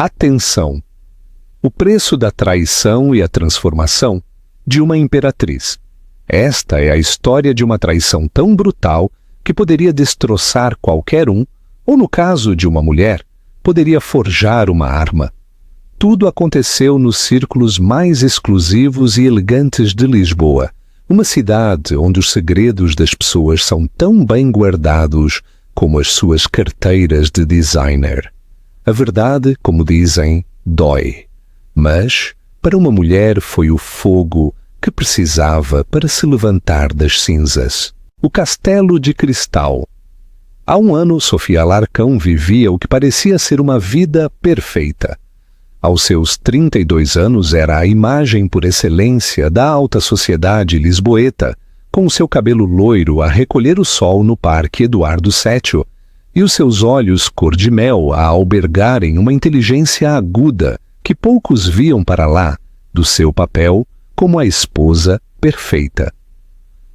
Atenção! O preço da traição e a transformação de uma imperatriz. Esta é a história de uma traição tão brutal que poderia destroçar qualquer um, ou no caso de uma mulher, poderia forjar uma arma. Tudo aconteceu nos círculos mais exclusivos e elegantes de Lisboa, uma cidade onde os segredos das pessoas são tão bem guardados como as suas carteiras de designer. A verdade, como dizem, dói. Mas, para uma mulher foi o fogo que precisava para se levantar das cinzas. O Castelo de Cristal. Há um ano, Sofia Alarcão vivia o que parecia ser uma vida perfeita. Aos seus 32 anos era a imagem por excelência da alta sociedade lisboeta, com o seu cabelo loiro a recolher o sol no Parque Eduardo VII e os seus olhos cor de mel a albergarem uma inteligência aguda que poucos viam para lá do seu papel como a esposa perfeita.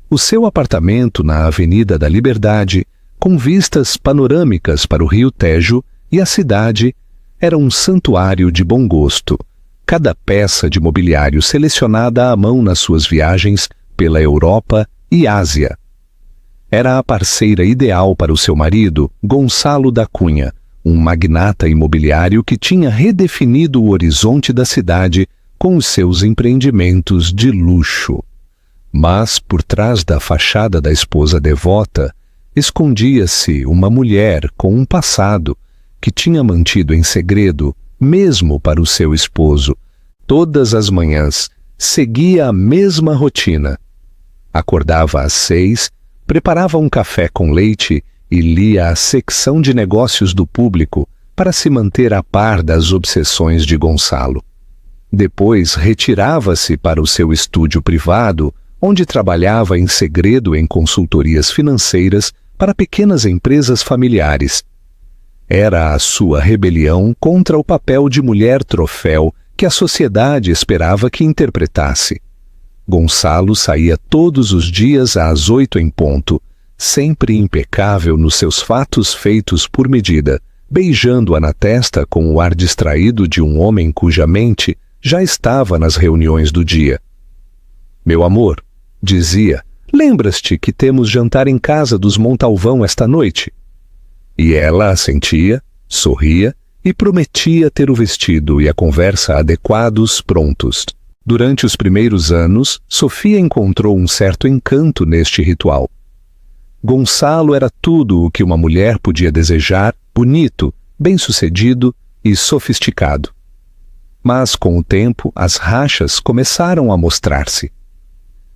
O seu apartamento na Avenida da Liberdade, com vistas panorâmicas para o Rio Tejo e a cidade, era um santuário de bom gosto, cada peça de mobiliário selecionada à mão nas suas viagens pela Europa e Ásia. Era a parceira ideal para o seu marido, Gonçalo da Cunha, um magnata imobiliário que tinha redefinido o horizonte da cidade com os seus empreendimentos de luxo. Mas, por trás da fachada da esposa devota, escondia-se uma mulher com um passado que tinha mantido em segredo, mesmo para o seu esposo. Todas as manhãs seguia a mesma rotina. Acordava às 6, preparava um café com leite e lia a secção de negócios do Público para se manter a par das obsessões de Gonçalo. Depois retirava-se para o seu estúdio privado, onde trabalhava em segredo em consultorias financeiras para pequenas empresas familiares. Era a sua rebelião contra o papel de mulher troféu que a sociedade esperava que interpretasse. Gonçalo saía todos os dias às 8 em ponto, sempre impecável nos seus fatos feitos por medida, beijando-a na testa com o ar distraído de um homem cuja mente já estava nas reuniões do dia. «Meu amor», dizia, «lembras-te que temos jantar em casa dos Montalvão esta noite?» E ela assentia, sorria e prometia ter o vestido e a conversa adequados prontos. Durante os primeiros anos, Sofia encontrou um certo encanto neste ritual. Gonçalo era tudo o que uma mulher podia desejar, bonito, bem-sucedido e sofisticado. Mas, com o tempo, as rachas começaram a mostrar-se.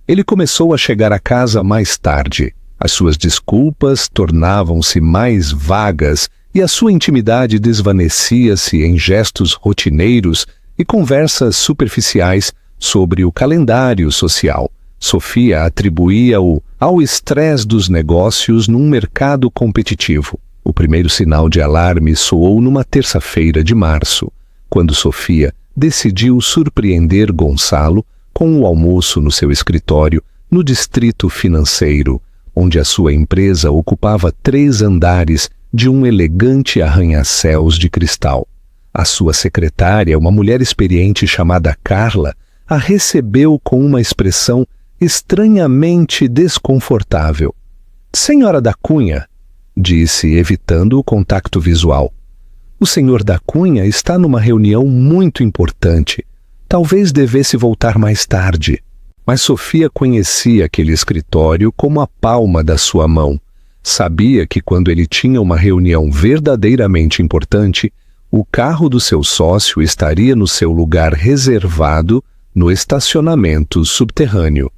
Ele começou a chegar a casa mais tarde. As suas desculpas tornavam-se mais vagas e a sua intimidade desvanecia-se em gestos rotineiros e conversas superficiais sobre o calendário social. Sofia atribuía-o ao estresse dos negócios num mercado competitivo. O primeiro sinal de alarme soou numa terça-feira de março, quando Sofia decidiu surpreender Gonçalo com o almoço no seu escritório no distrito financeiro, onde a sua empresa ocupava 3 andares de um elegante arranha-céus de cristal. A sua secretária, uma mulher experiente chamada Carla, a recebeu com uma expressão estranhamente desconfortável. «Senhora da Cunha», disse, evitando o contato visual, «o senhor da Cunha está numa reunião muito importante. Talvez devesse voltar mais tarde». Mas Sofia conhecia aquele escritório como a palma da sua mão. Sabia que quando ele tinha uma reunião verdadeiramente importante, o carro do seu sócio estaria no seu lugar reservado no estacionamento subterrâneo.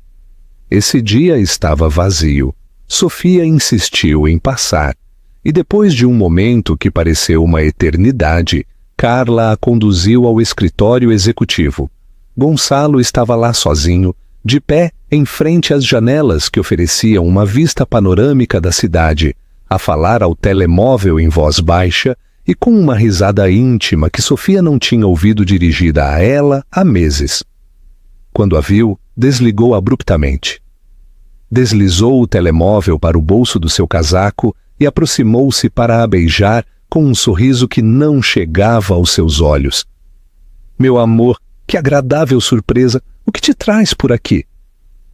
Esse dia estava vazio. Sofia insistiu em passar, e depois de um momento que pareceu uma eternidade, Carla a conduziu ao escritório executivo. Gonçalo estava lá sozinho, de pé em frente às janelas que ofereciam uma vista panorâmica da cidade, a falar ao telemóvel em voz baixa e com uma risada íntima que Sofia não tinha ouvido dirigida a ela há meses. Quando a viu, desligou abruptamente. Deslizou o telemóvel para o bolso do seu casaco e aproximou-se para a beijar com um sorriso que não chegava aos seus olhos. Meu amor, que agradável surpresa! O que te traz por aqui?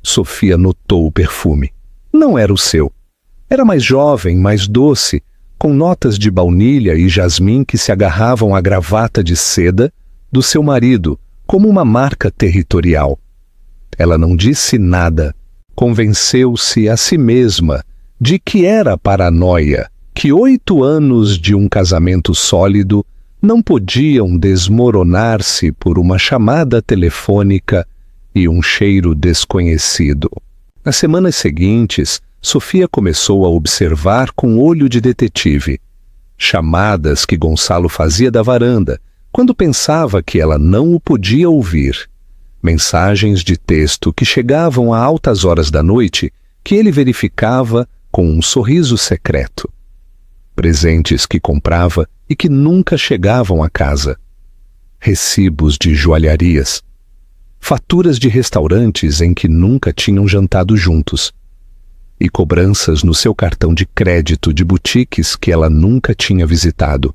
Sofia notou o perfume. Não era o seu. Era mais jovem, mais doce, com notas de baunilha e jasmim que se agarravam à gravata de seda do seu marido, como uma marca territorial. Ela não disse nada. Convenceu-se a si mesma de que era paranoia, que 8 anos de um casamento sólido não podiam desmoronar-se por uma chamada telefônica e um cheiro desconhecido. Nas semanas seguintes, Sofia começou a observar com olho de detetive chamadas que Gonçalo fazia da varanda, quando pensava que ela não o podia ouvir. Mensagens de texto que chegavam a altas horas da noite que ele verificava com um sorriso secreto. Presentes que comprava e que nunca chegavam a casa. Recibos de joalharias. Faturas de restaurantes em que nunca tinham jantado juntos. E cobranças no seu cartão de crédito de boutiques que ela nunca tinha visitado.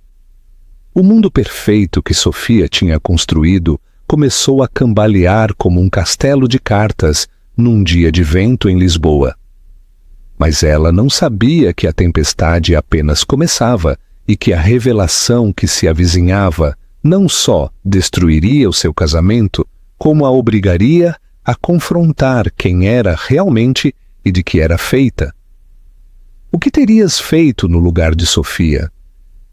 O mundo perfeito que Sofia tinha construído começou a cambalear como um castelo de cartas num dia de vento em Lisboa. Mas ela não sabia que a tempestade apenas começava e que a revelação que se avizinhava não só destruiria o seu casamento, como a obrigaria a confrontar quem era realmente e de que era feita. O que terias feito no lugar de Sofia?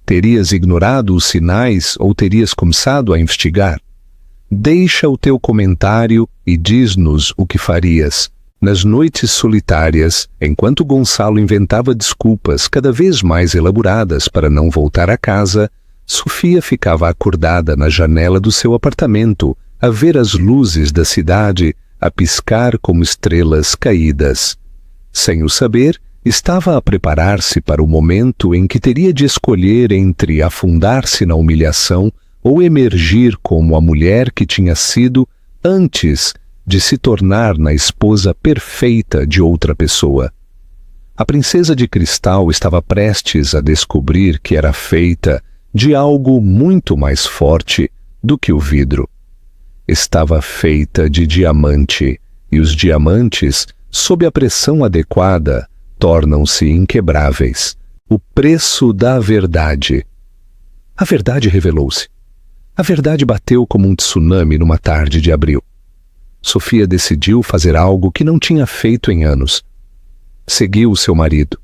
Terias ignorado os sinais ou terias começado a investigar? Deixa o teu comentário e diz-nos o que farias. Nas noites solitárias, enquanto Gonçalo inventava desculpas cada vez mais elaboradas para não voltar a casa, Sofia ficava acordada na janela do seu apartamento, a ver as luzes da cidade a piscar como estrelas caídas. Sem o saber, estava a preparar-se para o momento em que teria de escolher entre afundar-se na humilhação ou emergir como a mulher que tinha sido antes de se tornar na esposa perfeita de outra pessoa. A princesa de cristal estava prestes a descobrir que era feita de algo muito mais forte do que o vidro. Estava feita de diamante, e os diamantes, sob a pressão adequada, tornam-se inquebráveis. O preço da verdade. A verdade revelou-se. A verdade bateu como um tsunami numa tarde de abril. Sofia decidiu fazer algo que não tinha feito em anos. Seguiu o seu marido.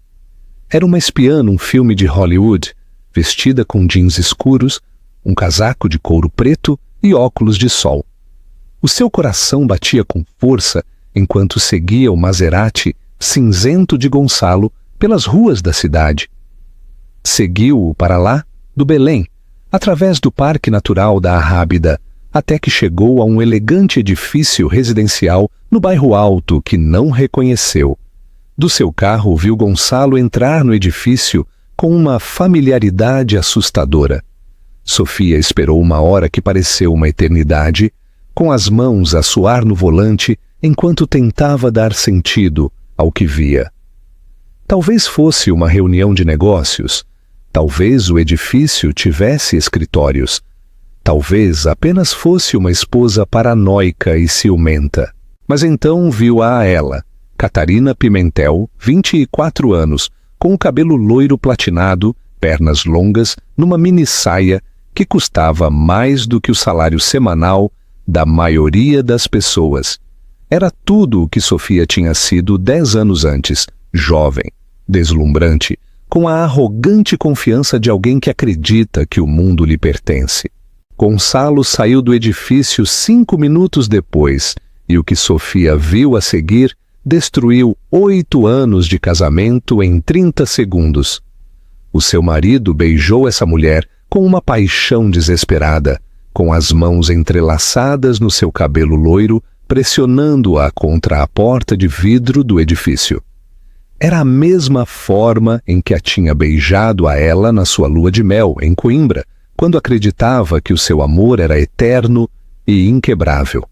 Era uma espiã num filme de Hollywood, vestida com jeans escuros, um casaco de couro preto e óculos de sol. O seu coração batia com força enquanto seguia o Maserati cinzento de Gonçalo pelas ruas da cidade. Seguiu-o para lá, do Belém, através do Parque Natural da Arrábida, até que chegou a um elegante edifício residencial no bairro Alto que não reconheceu. Do seu carro viu Gonçalo entrar no edifício com uma familiaridade assustadora. Sofia esperou uma hora que pareceu uma eternidade, com as mãos a suar no volante enquanto tentava dar sentido ao que via. Talvez fosse uma reunião de negócios, talvez o edifício tivesse escritórios, talvez apenas fosse uma esposa paranoica e ciumenta. Mas então viu-a a ela, Catarina Pimentel, 24 anos, com o cabelo loiro platinado, pernas longas, numa mini-saia que custava mais do que o salário semanal da maioria das pessoas. Era tudo o que Sofia tinha sido 10 anos antes, jovem, deslumbrante, com a arrogante confiança de alguém que acredita que o mundo lhe pertence. Gonçalo saiu do edifício 5 minutos depois, e o que Sofia viu a seguir destruiu 8 anos de casamento em 30 segundos. O seu marido beijou essa mulher com uma paixão desesperada, com as mãos entrelaçadas no seu cabelo loiro, pressionando-a contra a porta de vidro do edifício. Era a mesma forma em que a tinha beijado a ela na sua lua de mel, em Coimbra, quando acreditava que o seu amor era eterno e inquebrável.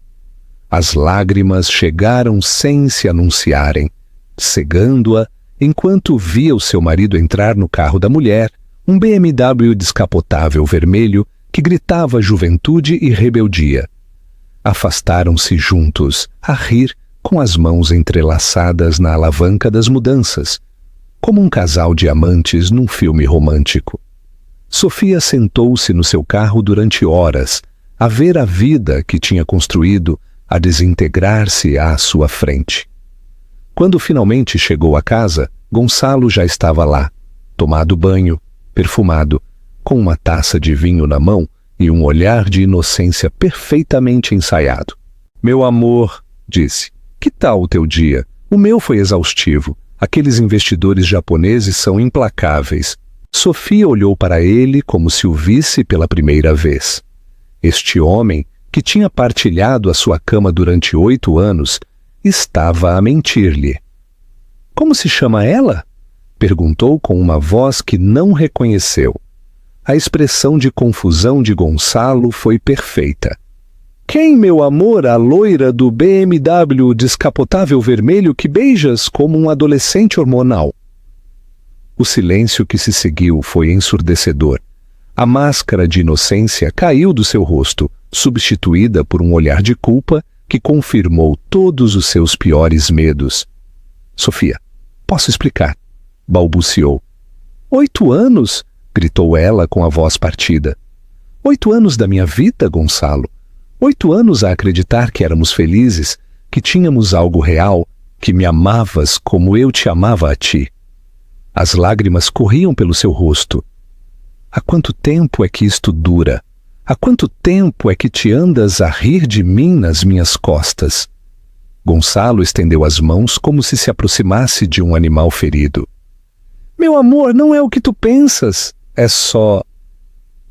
As lágrimas chegaram sem se anunciarem, cegando-a enquanto via o seu marido entrar no carro da mulher, Um BMW descapotável vermelho que gritava juventude e rebeldia. Afastaram-se juntos, a rir, com as mãos entrelaçadas na alavanca das mudanças, como um casal de amantes num filme romântico. Sofia sentou-se no seu carro durante horas, a ver a vida que tinha construído a desintegrar-se à sua frente. Quando finalmente chegou a casa, Gonçalo já estava lá, tomado banho, perfumado, com uma taça de vinho na mão e um olhar de inocência perfeitamente ensaiado. "Meu amor", disse, "que tal o teu dia? O meu foi exaustivo. Aqueles investidores japoneses são implacáveis." Sofia olhou para ele como se o visse pela primeira vez. Este homem, que tinha partilhado a sua cama durante 8 anos, estava a mentir-lhe. "Como se chama ela?" perguntou com uma voz que não reconheceu. A expressão de confusão de Gonçalo foi perfeita. "Quem, meu amor, a loira do BMW descapotável vermelho que beijas como um adolescente hormonal?" O silêncio que se seguiu foi ensurdecedor. A máscara de inocência caiu do seu rosto, substituída por um olhar de culpa que confirmou todos os seus piores medos. "Sofia, posso explicar?" balbuciou. 8 anos? Gritou ela com a voz partida. 8 anos da minha vida, Gonçalo. 8 anos a acreditar que éramos felizes, que tínhamos algo real, que me amavas como eu te amava a ti. As lágrimas corriam pelo seu rosto. Há quanto tempo é que isto dura? Há quanto tempo é que te andas a rir de mim nas minhas costas? Gonçalo estendeu as mãos como se aproximasse de um animal ferido. Meu amor, não é o que tu pensas. É só...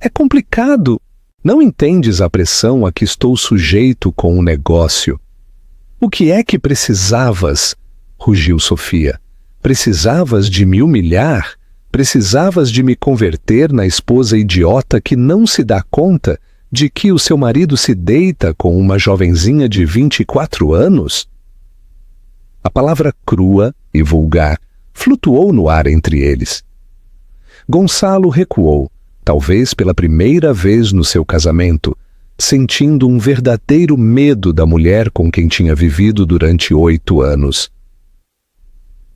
É complicado. Não entendes a pressão a que estou sujeito com o negócio. O que é que precisavas? Rugiu Sofia. Precisavas de me humilhar? Precisavas de me converter na esposa idiota que não se dá conta de que o seu marido se deita com uma jovenzinha de 24 anos? A palavra crua e vulgar flutuou no ar entre eles. Gonçalo recuou, talvez pela primeira vez no seu casamento, sentindo um verdadeiro medo da mulher com quem tinha vivido durante 8 anos.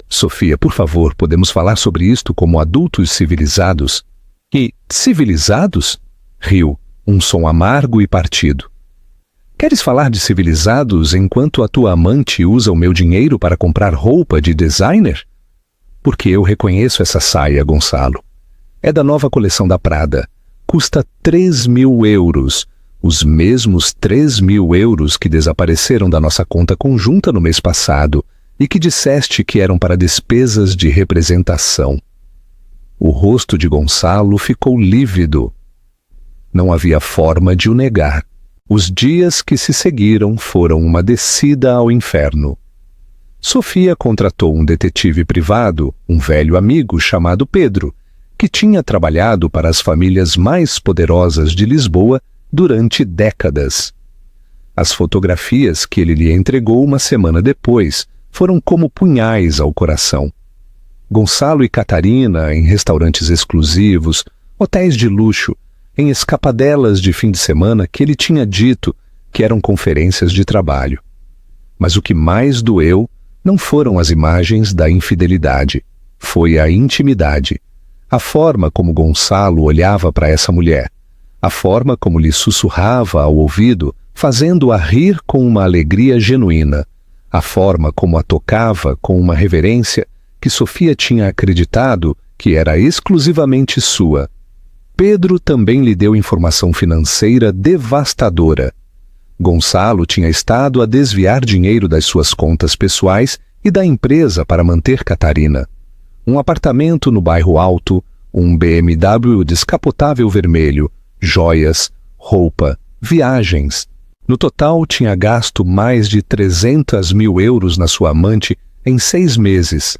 Sofia, por favor, podemos falar sobre isto como adultos civilizados? E civilizados? Riu, um som amargo e partido. Queres falar de civilizados enquanto a tua amante usa o meu dinheiro para comprar roupa de designer? Porque eu reconheço essa saia, Gonçalo. É da nova coleção da Prada. Custa 3.000 euros. Os mesmos 3.000 euros que desapareceram da nossa conta conjunta no mês passado e que disseste que eram para despesas de representação. O rosto de Gonçalo ficou lívido. Não havia forma de o negar. Os dias que se seguiram foram uma descida ao inferno. Sofia contratou um detetive privado, um velho amigo chamado Pedro, que tinha trabalhado para as famílias mais poderosas de Lisboa durante décadas. As fotografias que ele lhe entregou uma semana depois foram como punhais ao coração. Gonçalo e Catarina em restaurantes exclusivos, hotéis de luxo, em escapadelas de fim de semana que ele tinha dito que eram conferências de trabalho. Mas o que mais doeu não foram as imagens da infidelidade, foi a intimidade. A forma como Gonçalo olhava para essa mulher, a forma como lhe sussurrava ao ouvido, fazendo-a rir com uma alegria genuína, a forma como a tocava com uma reverência que Sofia tinha acreditado que era exclusivamente sua. Pedro também lhe deu informação financeira devastadora. Gonçalo tinha estado a desviar dinheiro das suas contas pessoais e da empresa para manter Catarina. Um apartamento no bairro Alto, um BMW descapotável vermelho, joias, roupa, viagens. No total, tinha gasto mais de 300.000 euros na sua amante em 6 meses.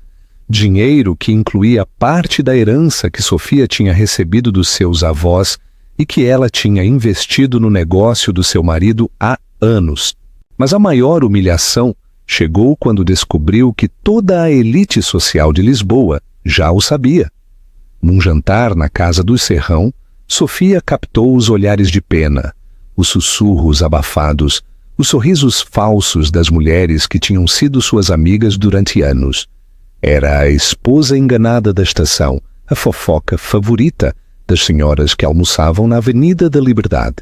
Dinheiro que incluía parte da herança que Sofia tinha recebido dos seus avós e que ela tinha investido no negócio do seu marido há anos. Mas a maior humilhação chegou quando descobriu que toda a elite social de Lisboa já o sabia. Num jantar na casa do Serrão, Sofia captou os olhares de pena, os sussurros abafados, os sorrisos falsos das mulheres que tinham sido suas amigas durante anos. Era a esposa enganada da estação, a fofoca favorita das senhoras que almoçavam na Avenida da Liberdade.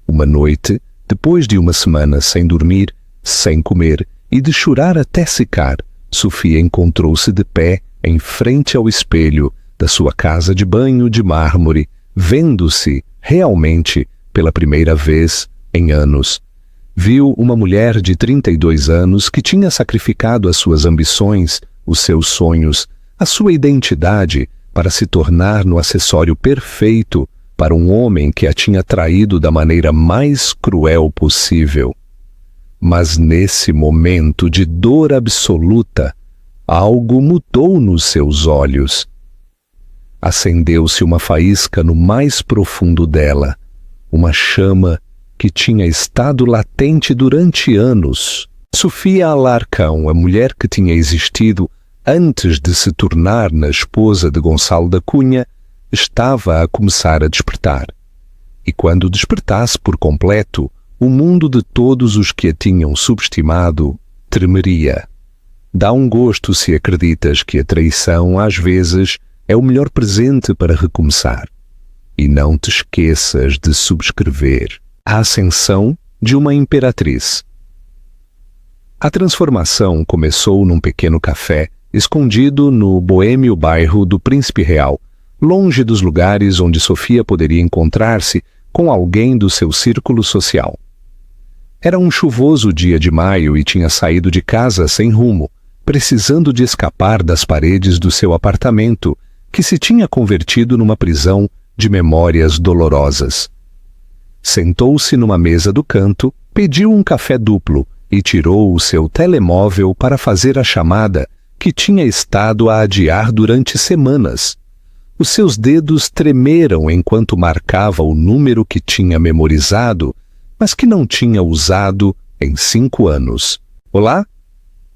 Uma noite, depois de uma semana sem dormir, sem comer e de chorar até secar, Sofia encontrou-se de pé em frente ao espelho da sua casa de banho de mármore, vendo-se, realmente, pela primeira vez em anos. Viu uma mulher de 32 anos que tinha sacrificado as suas ambições, os seus sonhos, a sua identidade para se tornar no acessório perfeito para um homem que a tinha traído da maneira mais cruel possível. Mas nesse momento de dor absoluta, algo mudou nos seus olhos. Acendeu-se uma faísca no mais profundo dela, uma chama que tinha estado latente durante anos. Sofia Alarcão, a mulher que tinha existido antes de se tornar na esposa de Gonçalo da Cunha, estava a começar a despertar. E quando despertasse por completo, o mundo de todos os que a tinham subestimado tremeria. Dá um gosto se acreditas que a traição, às vezes, é o melhor presente para recomeçar. E não te esqueças de subscrever A Ascensão de uma Imperatriz. A transformação começou num pequeno café escondido no boêmio bairro do Príncipe Real, longe dos lugares onde Sofia poderia encontrar-se com alguém do seu círculo social. Era um chuvoso dia de maio e tinha saído de casa sem rumo, precisando de escapar das paredes do seu apartamento, que se tinha convertido numa prisão de memórias dolorosas. Sentou-se numa mesa do canto, pediu um café duplo e tirou o seu telemóvel para fazer a chamada que tinha estado a adiar durante semanas. Os seus dedos tremeram enquanto marcava o número que tinha memorizado, mas que não tinha usado em 5 anos. Olá?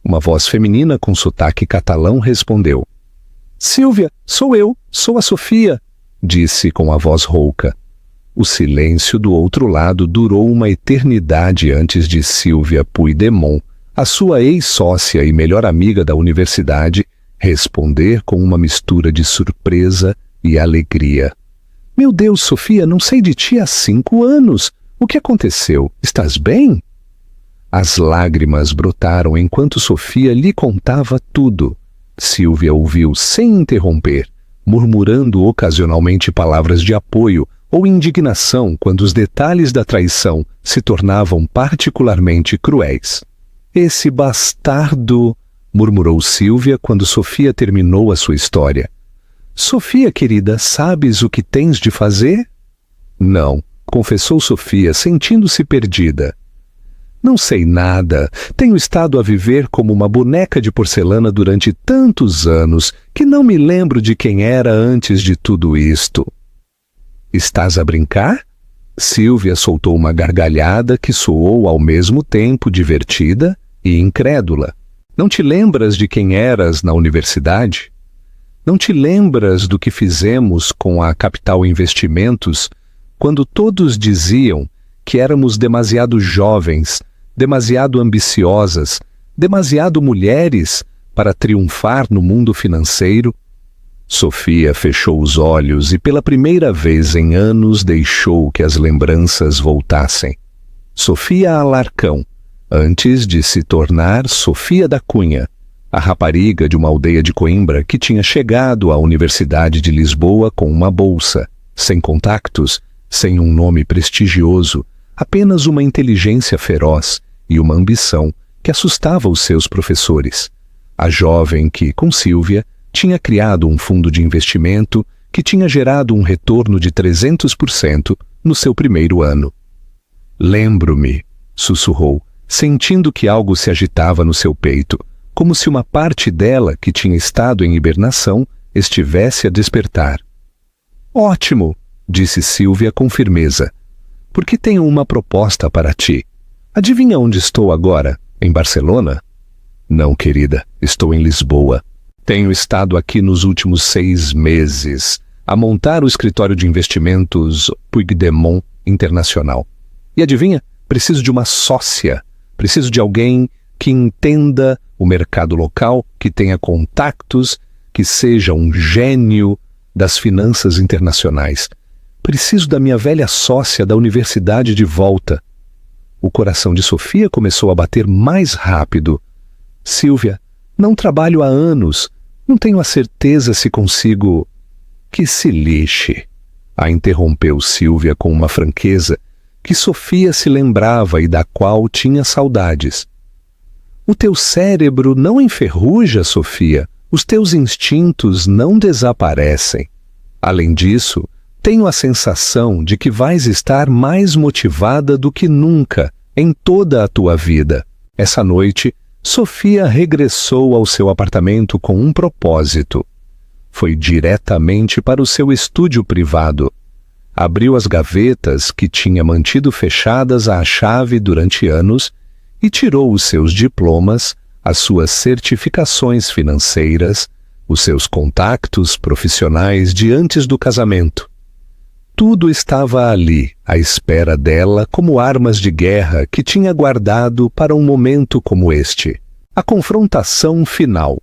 Uma voz feminina com sotaque catalão respondeu. Sílvia, sou eu, sou a Sofia, disse com a voz rouca. O silêncio do outro lado durou uma eternidade antes de Sílvia Puigdemont, a sua ex-sócia e melhor amiga da universidade, responder com uma mistura de surpresa e alegria. Meu Deus, Sofia, não sei de ti há 5 anos. O que aconteceu? Estás bem? As lágrimas brotaram enquanto Sofia lhe contava tudo. Sílvia ouviu sem interromper, murmurando ocasionalmente palavras de apoio ou indignação quando os detalhes da traição se tornavam particularmente cruéis. Esse bastardo, murmurou Sílvia quando Sofia terminou a sua história. Sofia, querida, sabes o que tens de fazer? Não, confessou Sofia, sentindo-se perdida. Não sei nada. Tenho estado a viver como uma boneca de porcelana durante tantos anos que não me lembro de quem era antes de tudo isto. Estás a brincar? Sílvia soltou uma gargalhada que soou ao mesmo tempo divertida e incrédula. Não te lembras de quem eras na universidade? Não te lembras do que fizemos com a Capital Investimentos quando todos diziam que éramos demasiado jovens, demasiado ambiciosas, demasiado mulheres para triunfar no mundo financeiro? Sofia fechou os olhos e pela primeira vez em anos deixou que as lembranças voltassem. Sofia Alarcão, antes de se tornar Sofia da Cunha, a rapariga de uma aldeia de Coimbra que tinha chegado à Universidade de Lisboa com uma bolsa, sem contactos, sem um nome prestigioso, apenas uma inteligência feroz e uma ambição que assustava os seus professores. A jovem que, com Sílvia, tinha criado um fundo de investimento que tinha gerado um retorno de 300% no seu primeiro ano. Lembro-me, sussurrou, sentindo que algo se agitava no seu peito, como se uma parte dela, que tinha estado em hibernação, estivesse a despertar. Ótimo, disse Sílvia com firmeza, porque tenho uma proposta para ti. Adivinha onde estou agora? Em Barcelona? Não, querida, estou em Lisboa. Tenho estado aqui nos últimos 6 meses a montar o escritório de investimentos Puigdemont Internacional. E adivinha? Preciso de uma sócia. Preciso de alguém que entenda o mercado local, que tenha contactos, que seja um gênio das finanças internacionais. Preciso da minha velha sócia da universidade de volta. O coração de Sofia começou a bater mais rápido. Sílvia, não trabalho há anos. Não tenho a certeza se consigo... Que se lixe, a interrompeu Sílvia com uma franqueza que Sofia se lembrava e da qual tinha saudades. O teu cérebro não enferruja, Sofia. Os teus instintos não desaparecem. Além disso, tenho a sensação de que vais estar mais motivada do que nunca em toda a tua vida. Essa noite, Sofia regressou ao seu apartamento com um propósito. Foi diretamente para o seu estúdio privado. Abriu as gavetas que tinha mantido fechadas à chave durante anos e tirou os seus diplomas, as suas certificações financeiras, os seus contactos profissionais de antes do casamento. Tudo estava ali, à espera dela, como armas de guerra que tinha guardado para um momento como este. A confrontação final.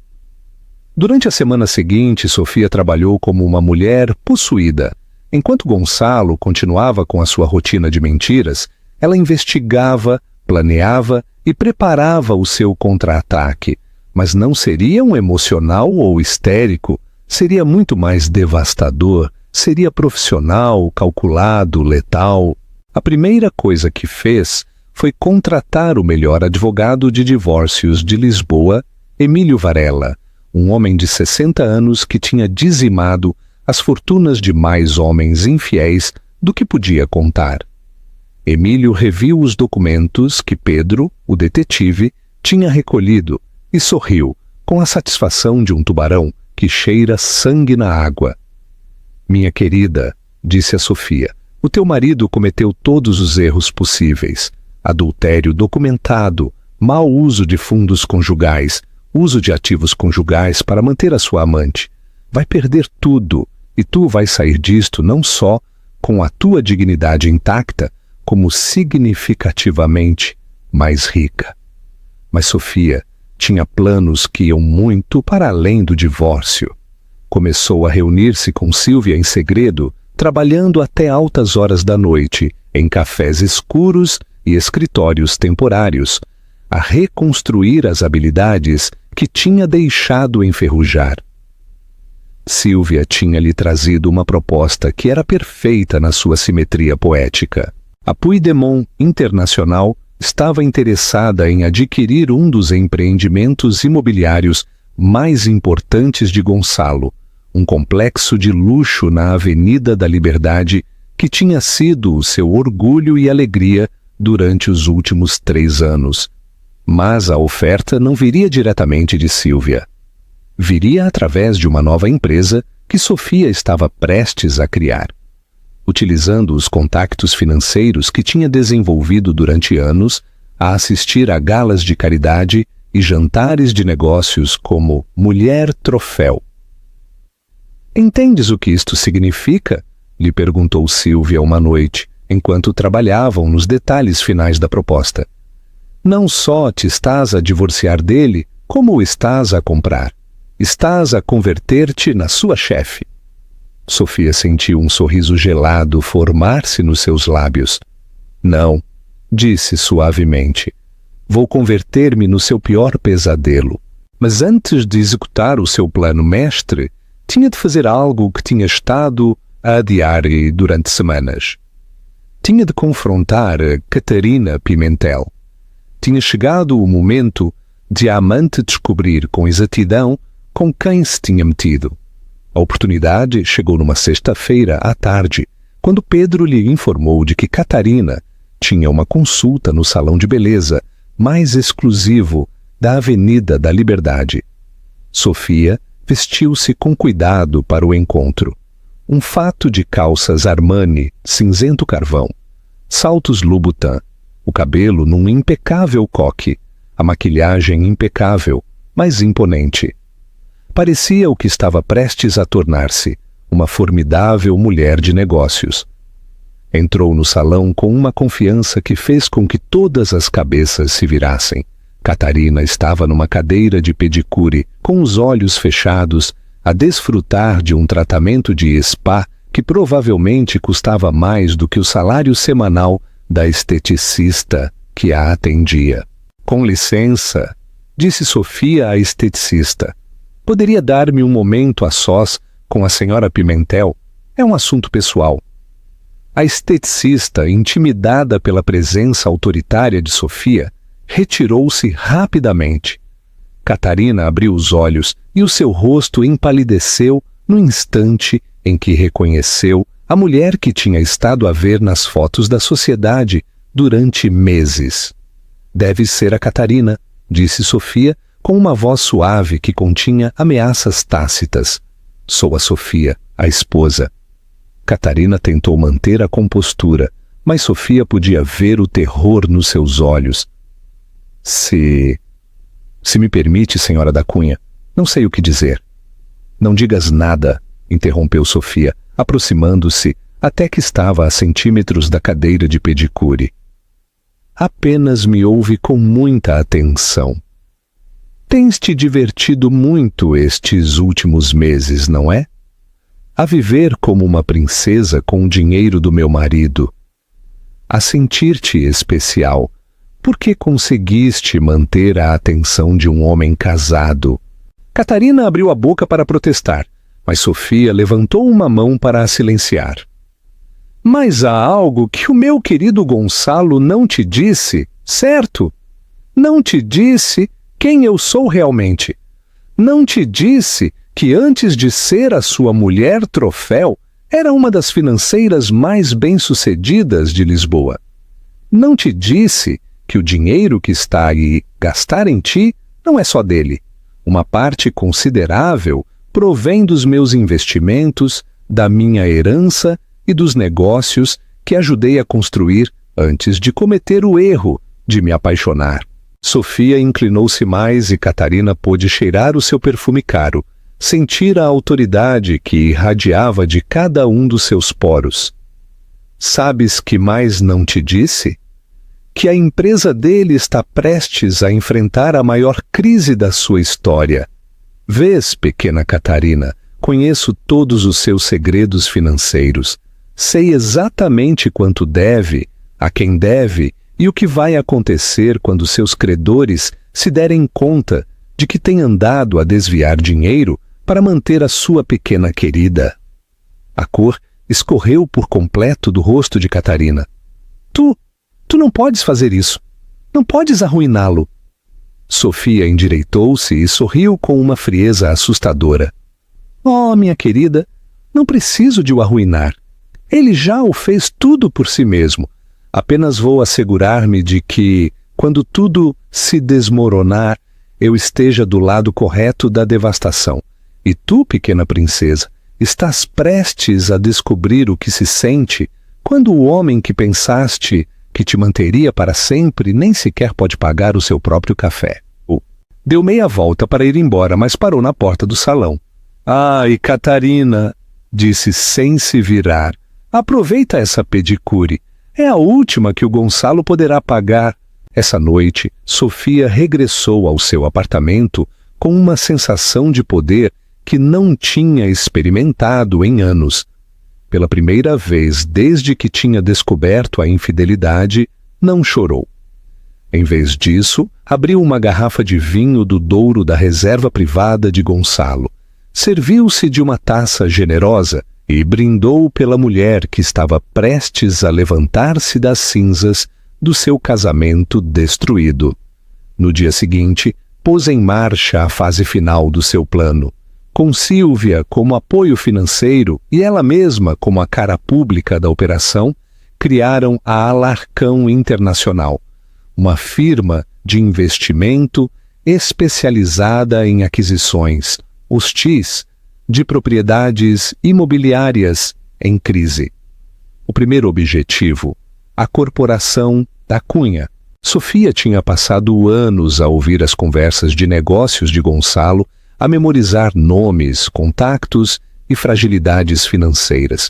Durante a semana seguinte, Sofia trabalhou como uma mulher possuída. Enquanto Gonçalo continuava com a sua rotina de mentiras, ela investigava, planeava e preparava o seu contra-ataque. Mas não seria um emocional ou histérico, seria muito mais devastador, seria profissional, calculado, letal. A primeira coisa que fez foi contratar o melhor advogado de divórcios de Lisboa, Emílio Varela, um homem de 60 anos que tinha dizimado as fortunas de mais homens infiéis do que podia contar. Emílio reviu os documentos que Pedro, o detetive, tinha recolhido e sorriu, com a satisfação de um tubarão que cheira sangue na água. Minha querida, disse a Sofia, o teu marido cometeu todos os erros possíveis. Adultério documentado, mau uso de fundos conjugais, uso de ativos conjugais para manter a sua amante. Vai perder tudo, e tu vais sair disto não só com a tua dignidade intacta, como significativamente mais rica. Mas Sofia tinha planos que iam muito para além do divórcio. Começou a reunir-se com Sílvia em segredo, trabalhando até altas horas da noite, em cafés escuros e escritórios temporários, a reconstruir as habilidades que tinha deixado enferrujar. Sílvia tinha-lhe trazido uma proposta que era perfeita na sua simetria poética. A Puigdemont Internacional estava interessada em adquirir um dos empreendimentos imobiliários mais importantes de Gonçalo, um complexo de luxo na Avenida da Liberdade que tinha sido o seu orgulho e alegria durante os últimos 3 anos. Mas a oferta não viria diretamente de Sílvia. Viria através de uma nova empresa que Sofia estava prestes a criar. Utilizando os contactos financeiros que tinha desenvolvido durante anos, a assistir a galas de caridade e jantares de negócios como Mulher Troféu. Entendes o que isto significa? Lhe perguntou Sílvia uma noite, enquanto trabalhavam nos detalhes finais da proposta. Não só te estás a divorciar dele, como o estás a comprar. Estás a converter-te na sua chefe. Sofia sentiu um sorriso gelado formar-se nos seus lábios. Não, disse suavemente. Vou converter-me no seu pior pesadelo. Mas antes de executar o seu plano mestre, tinha de fazer algo que tinha estado a adiar durante semanas. Tinha de confrontar Catarina Pimentel. Tinha chegado o momento de a amante descobrir com exatidão com quem se tinha metido. A oportunidade chegou numa sexta-feira à tarde, quando Pedro lhe informou de que Catarina tinha uma consulta no salão de beleza mais exclusivo da Avenida da Liberdade. Sofia vestiu-se com cuidado para o encontro. Um fato de calças Armani, cinzento carvão, saltos Louboutin, o cabelo num impecável coque, a maquilhagem impecável, mas imponente. parecia o que estava prestes a tornar-se, uma formidável mulher de negócios. Entrou no salão com uma confiança que fez com que todas as cabeças se virassem. Catarina estava numa cadeira de pedicure, com os olhos fechados, a desfrutar de um tratamento de spa que provavelmente custava mais do que o salário semanal da esteticista que a atendia. Com licença, disse Sofia à esteticista. Poderia dar-me um momento a sós com a senhora Pimentel? É um assunto pessoal. A esteticista, intimidada pela presença autoritária de Sofia, retirou-se rapidamente. Catarina abriu os olhos e o seu rosto empalideceu no instante em que reconheceu a mulher que tinha estado a ver nas fotos da sociedade durante meses. Deve ser a Catarina, disse Sofia com uma voz suave que continha ameaças tácitas. Sou a Sofia, a esposa. Catarina tentou manter a compostura, mas Sofia podia ver o terror nos seus olhos. Se me permite, senhora da Cunha, não sei o que dizer. Não digas nada, interrompeu Sofia, aproximando-se até que estava a centímetros da cadeira de pedicure. Apenas me ouve com muita atenção. Tens te divertido muito estes últimos meses, não é? A viver como uma princesa com o dinheiro do meu marido. A sentir-te especial, porque conseguiste manter a atenção de um homem casado. Catarina abriu a boca para protestar, mas Sofia levantou uma mão para a silenciar. Mas há algo que o meu querido Gonçalo não te disse, certo? Não te disse quem eu sou realmente. Não te disse que antes de ser a sua mulher troféu, era uma das financeiras mais bem-sucedidas de Lisboa. Não te disse que o dinheiro que está aí gastar em ti não é só dele. Uma parte considerável provém dos meus investimentos, da minha herança e dos negócios que ajudei a construir antes de cometer o erro de me apaixonar. Sofia inclinou-se mais e Catarina pôde cheirar o seu perfume caro, sentir a autoridade que irradiava de cada um dos seus poros. Sabes que mais não te disse? Que a empresa dele está prestes a enfrentar a maior crise da sua história. Vês, pequena Catarina, conheço todos os seus segredos financeiros. Sei exatamente quanto deve, a quem deve e o que vai acontecer quando seus credores se derem conta de que tem andado a desviar dinheiro para manter a sua pequena querida. A cor escorreu por completo do rosto de Catarina. Tu não podes fazer isso. Não podes arruiná-lo. Sofia endireitou-se e sorriu com uma frieza assustadora. Oh, minha querida, não preciso de o arruinar. Ele já o fez tudo por si mesmo. Apenas vou assegurar-me de que, quando tudo se desmoronar, eu esteja do lado correto da devastação. E tu, pequena princesa, estás prestes a descobrir o que se sente quando o homem que pensaste que te manteria para sempre nem sequer pode pagar o seu próprio café. Deu meia volta para ir embora, mas parou na porta do salão. Ai, Catarina, disse sem se virar, aproveita essa pedicure. É a última que o Gonçalo poderá pagar. Essa noite, Sofia regressou ao seu apartamento com uma sensação de poder que não tinha experimentado em anos. Pela primeira vez desde que tinha descoberto a infidelidade, não chorou. Em vez disso, abriu uma garrafa de vinho do Douro da reserva privada de Gonçalo. Serviu-se de uma taça generosa e brindou pela mulher que estava prestes a levantar-se das cinzas do seu casamento destruído. No dia seguinte, pôs em marcha a fase final do seu plano. Com Sílvia como apoio financeiro e ela mesma como a cara pública da operação, criaram a Alarcão Internacional, uma firma de investimento especializada em aquisições hostis de propriedades imobiliárias em crise. O primeiro objetivo, a corporação da Cunha. Sofia tinha passado anos a ouvir as conversas de negócios de Gonçalo, a memorizar nomes, contactos e fragilidades financeiras.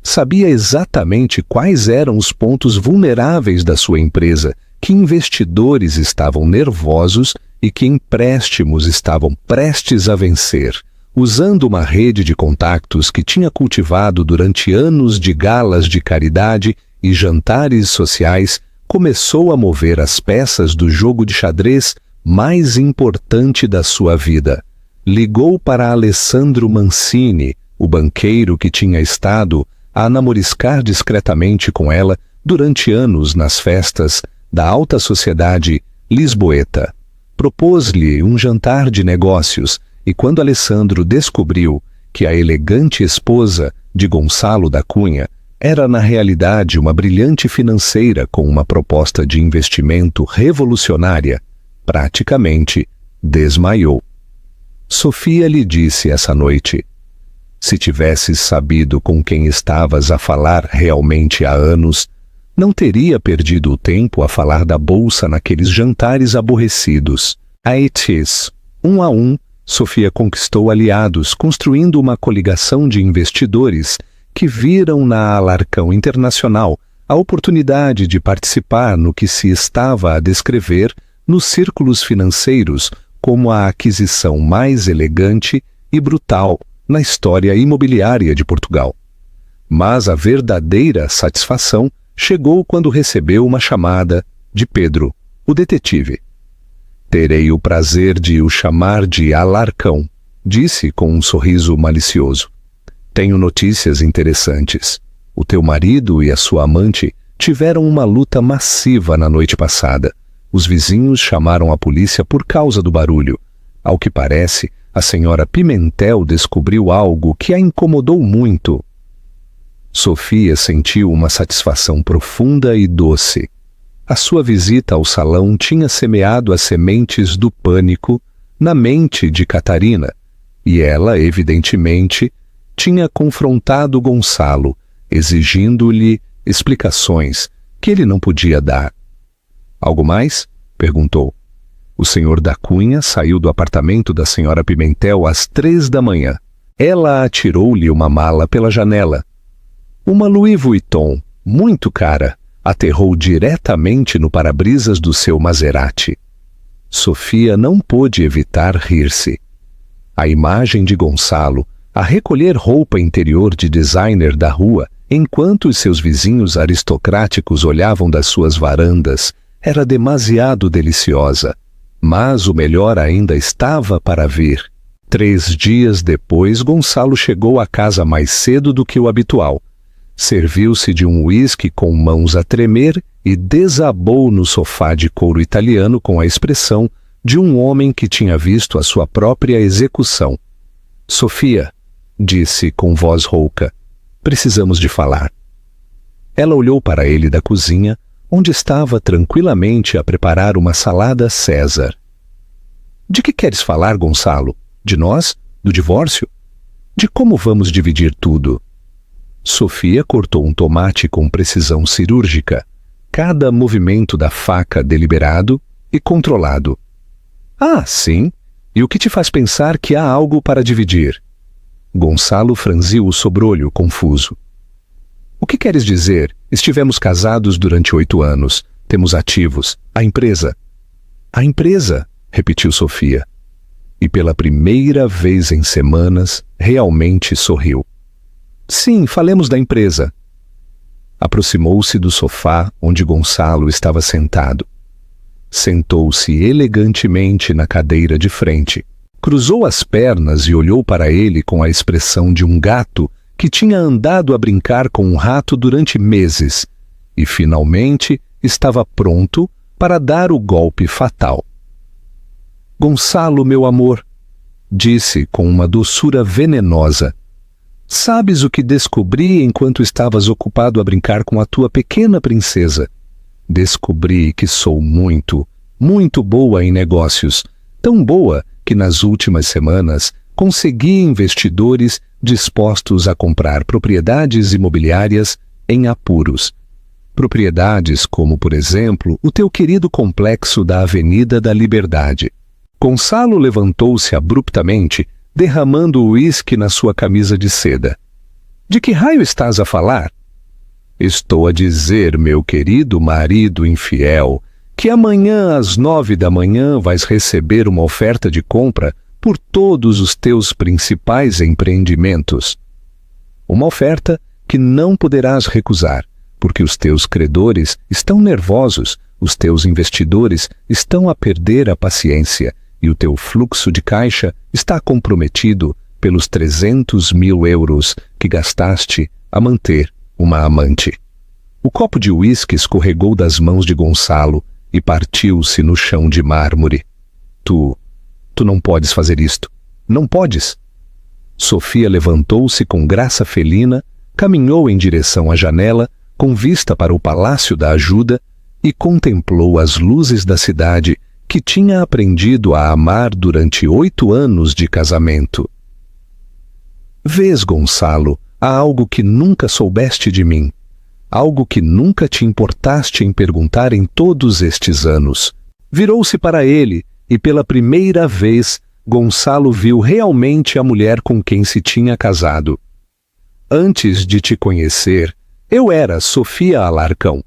Sabia exatamente quais eram os pontos vulneráveis da sua empresa, que investidores estavam nervosos e que empréstimos estavam prestes a vencer. Usando uma rede de contactos que tinha cultivado durante anos de galas de caridade e jantares sociais, começou a mover as peças do jogo de xadrez mais importante da sua vida. Ligou para Alessandro Mancini, o banqueiro que tinha estado a namoriscar discretamente com ela durante anos nas festas da alta sociedade lisboeta. Propôs-lhe um jantar de negócios e quando Alessandro descobriu que a elegante esposa de Gonçalo da Cunha era na realidade uma brilhante financeira com uma proposta de investimento revolucionária, praticamente desmaiou. Sofia lhe disse essa noite: se tivesses sabido com quem estavas a falar realmente há anos, não teria perdido o tempo a falar da bolsa naqueles jantares aborrecidos. A ETIS, um a um, Sofia conquistou aliados, construindo uma coligação de investidores que viram na Alarcão Internacional a oportunidade de participar no que se estava a descrever nos círculos financeiros como a aquisição mais elegante e brutal na história imobiliária de Portugal. Mas a verdadeira satisfação chegou quando recebeu uma chamada de Pedro, o detetive. Terei o prazer de o chamar de Alarcão, disse com um sorriso malicioso. Tenho notícias interessantes. O teu marido e a sua amante tiveram uma luta massiva na noite passada. Os vizinhos chamaram a polícia por causa do barulho. Ao que parece, a senhora Pimentel descobriu algo que a incomodou muito. Sofia sentiu uma satisfação profunda e doce. A sua visita ao salão tinha semeado as sementes do pânico na mente de Catarina, e ela, evidentemente, tinha confrontado Gonçalo, exigindo-lhe explicações que ele não podia dar. Algo mais? Perguntou. O senhor da Cunha saiu do apartamento da senhora Pimentel às 3 da manhã. Ela atirou-lhe uma mala pela janela. Uma Louis Vuitton, muito cara, aterrou diretamente no para-brisas do seu Maserati. Sofia não pôde evitar rir-se. A imagem de Gonçalo, a recolher roupa interior de designer da rua, enquanto os seus vizinhos aristocráticos olhavam das suas varandas, era demasiado deliciosa. Mas o melhor ainda estava para vir. 3 dias depois, Gonçalo chegou à casa mais cedo do que o habitual. Serviu-se de um uísque com mãos a tremer e desabou no sofá de couro italiano com a expressão de um homem que tinha visto a sua própria execução. Sofia, disse com voz rouca, precisamos de falar. Ela olhou para ele da cozinha, onde estava tranquilamente a preparar uma salada César. De que queres falar, Gonçalo? De nós? Do divórcio? De como vamos dividir tudo? Sofia cortou um tomate com precisão cirúrgica, cada movimento da faca deliberado e controlado. Ah, sim? E o que te faz pensar que há algo para dividir? Gonçalo franziu o sobrolho, confuso. O que queres dizer? Estivemos casados durante 8 anos. Temos ativos. A empresa. A empresa, repetiu Sofia. E pela primeira vez em semanas, realmente sorriu. Sim, falemos da empresa. Aproximou-se do sofá onde Gonçalo estava sentado. Sentou-se elegantemente na cadeira de frente. Cruzou as pernas e olhou para ele com a expressão de um gato que tinha andado a brincar com um rato durante meses e, finalmente, estava pronto para dar o golpe fatal. Gonçalo, meu amor, disse com uma doçura venenosa, sabes o que descobri enquanto estavas ocupado a brincar com a tua pequena princesa? Descobri que sou muito, muito boa em negócios, tão boa que nas últimas semanas consegui investidores dispostos a comprar propriedades imobiliárias em apuros. Propriedades como, por exemplo, o teu querido complexo da Avenida da Liberdade. Gonçalo levantou-se abruptamente, derramando o uísque na sua camisa de seda. De que raio estás a falar? Estou a dizer, meu querido marido infiel, que amanhã às 9 da manhã vais receber uma oferta de compra por todos os teus principais empreendimentos. Uma oferta que não poderás recusar, porque os teus credores estão nervosos, os teus investidores estão a perder a paciência e o teu fluxo de caixa está comprometido pelos 300 mil euros que gastaste a manter uma amante. O copo de uísque escorregou das mãos de Gonçalo e partiu-se no chão de mármore. Tu não podes fazer isto. Não podes. Sofia levantou-se com graça felina, caminhou em direção à janela, com vista para o Palácio da Ajuda, e contemplou as luzes da cidade que tinha aprendido a amar durante 8 anos de casamento. Vês, Gonçalo, há algo que nunca soubeste de mim, algo que nunca te importaste em perguntar em todos estes anos. Virou-se para ele e pela primeira vez Gonçalo viu realmente a mulher com quem se tinha casado. Antes de te conhecer, eu era Sofia Alarcão.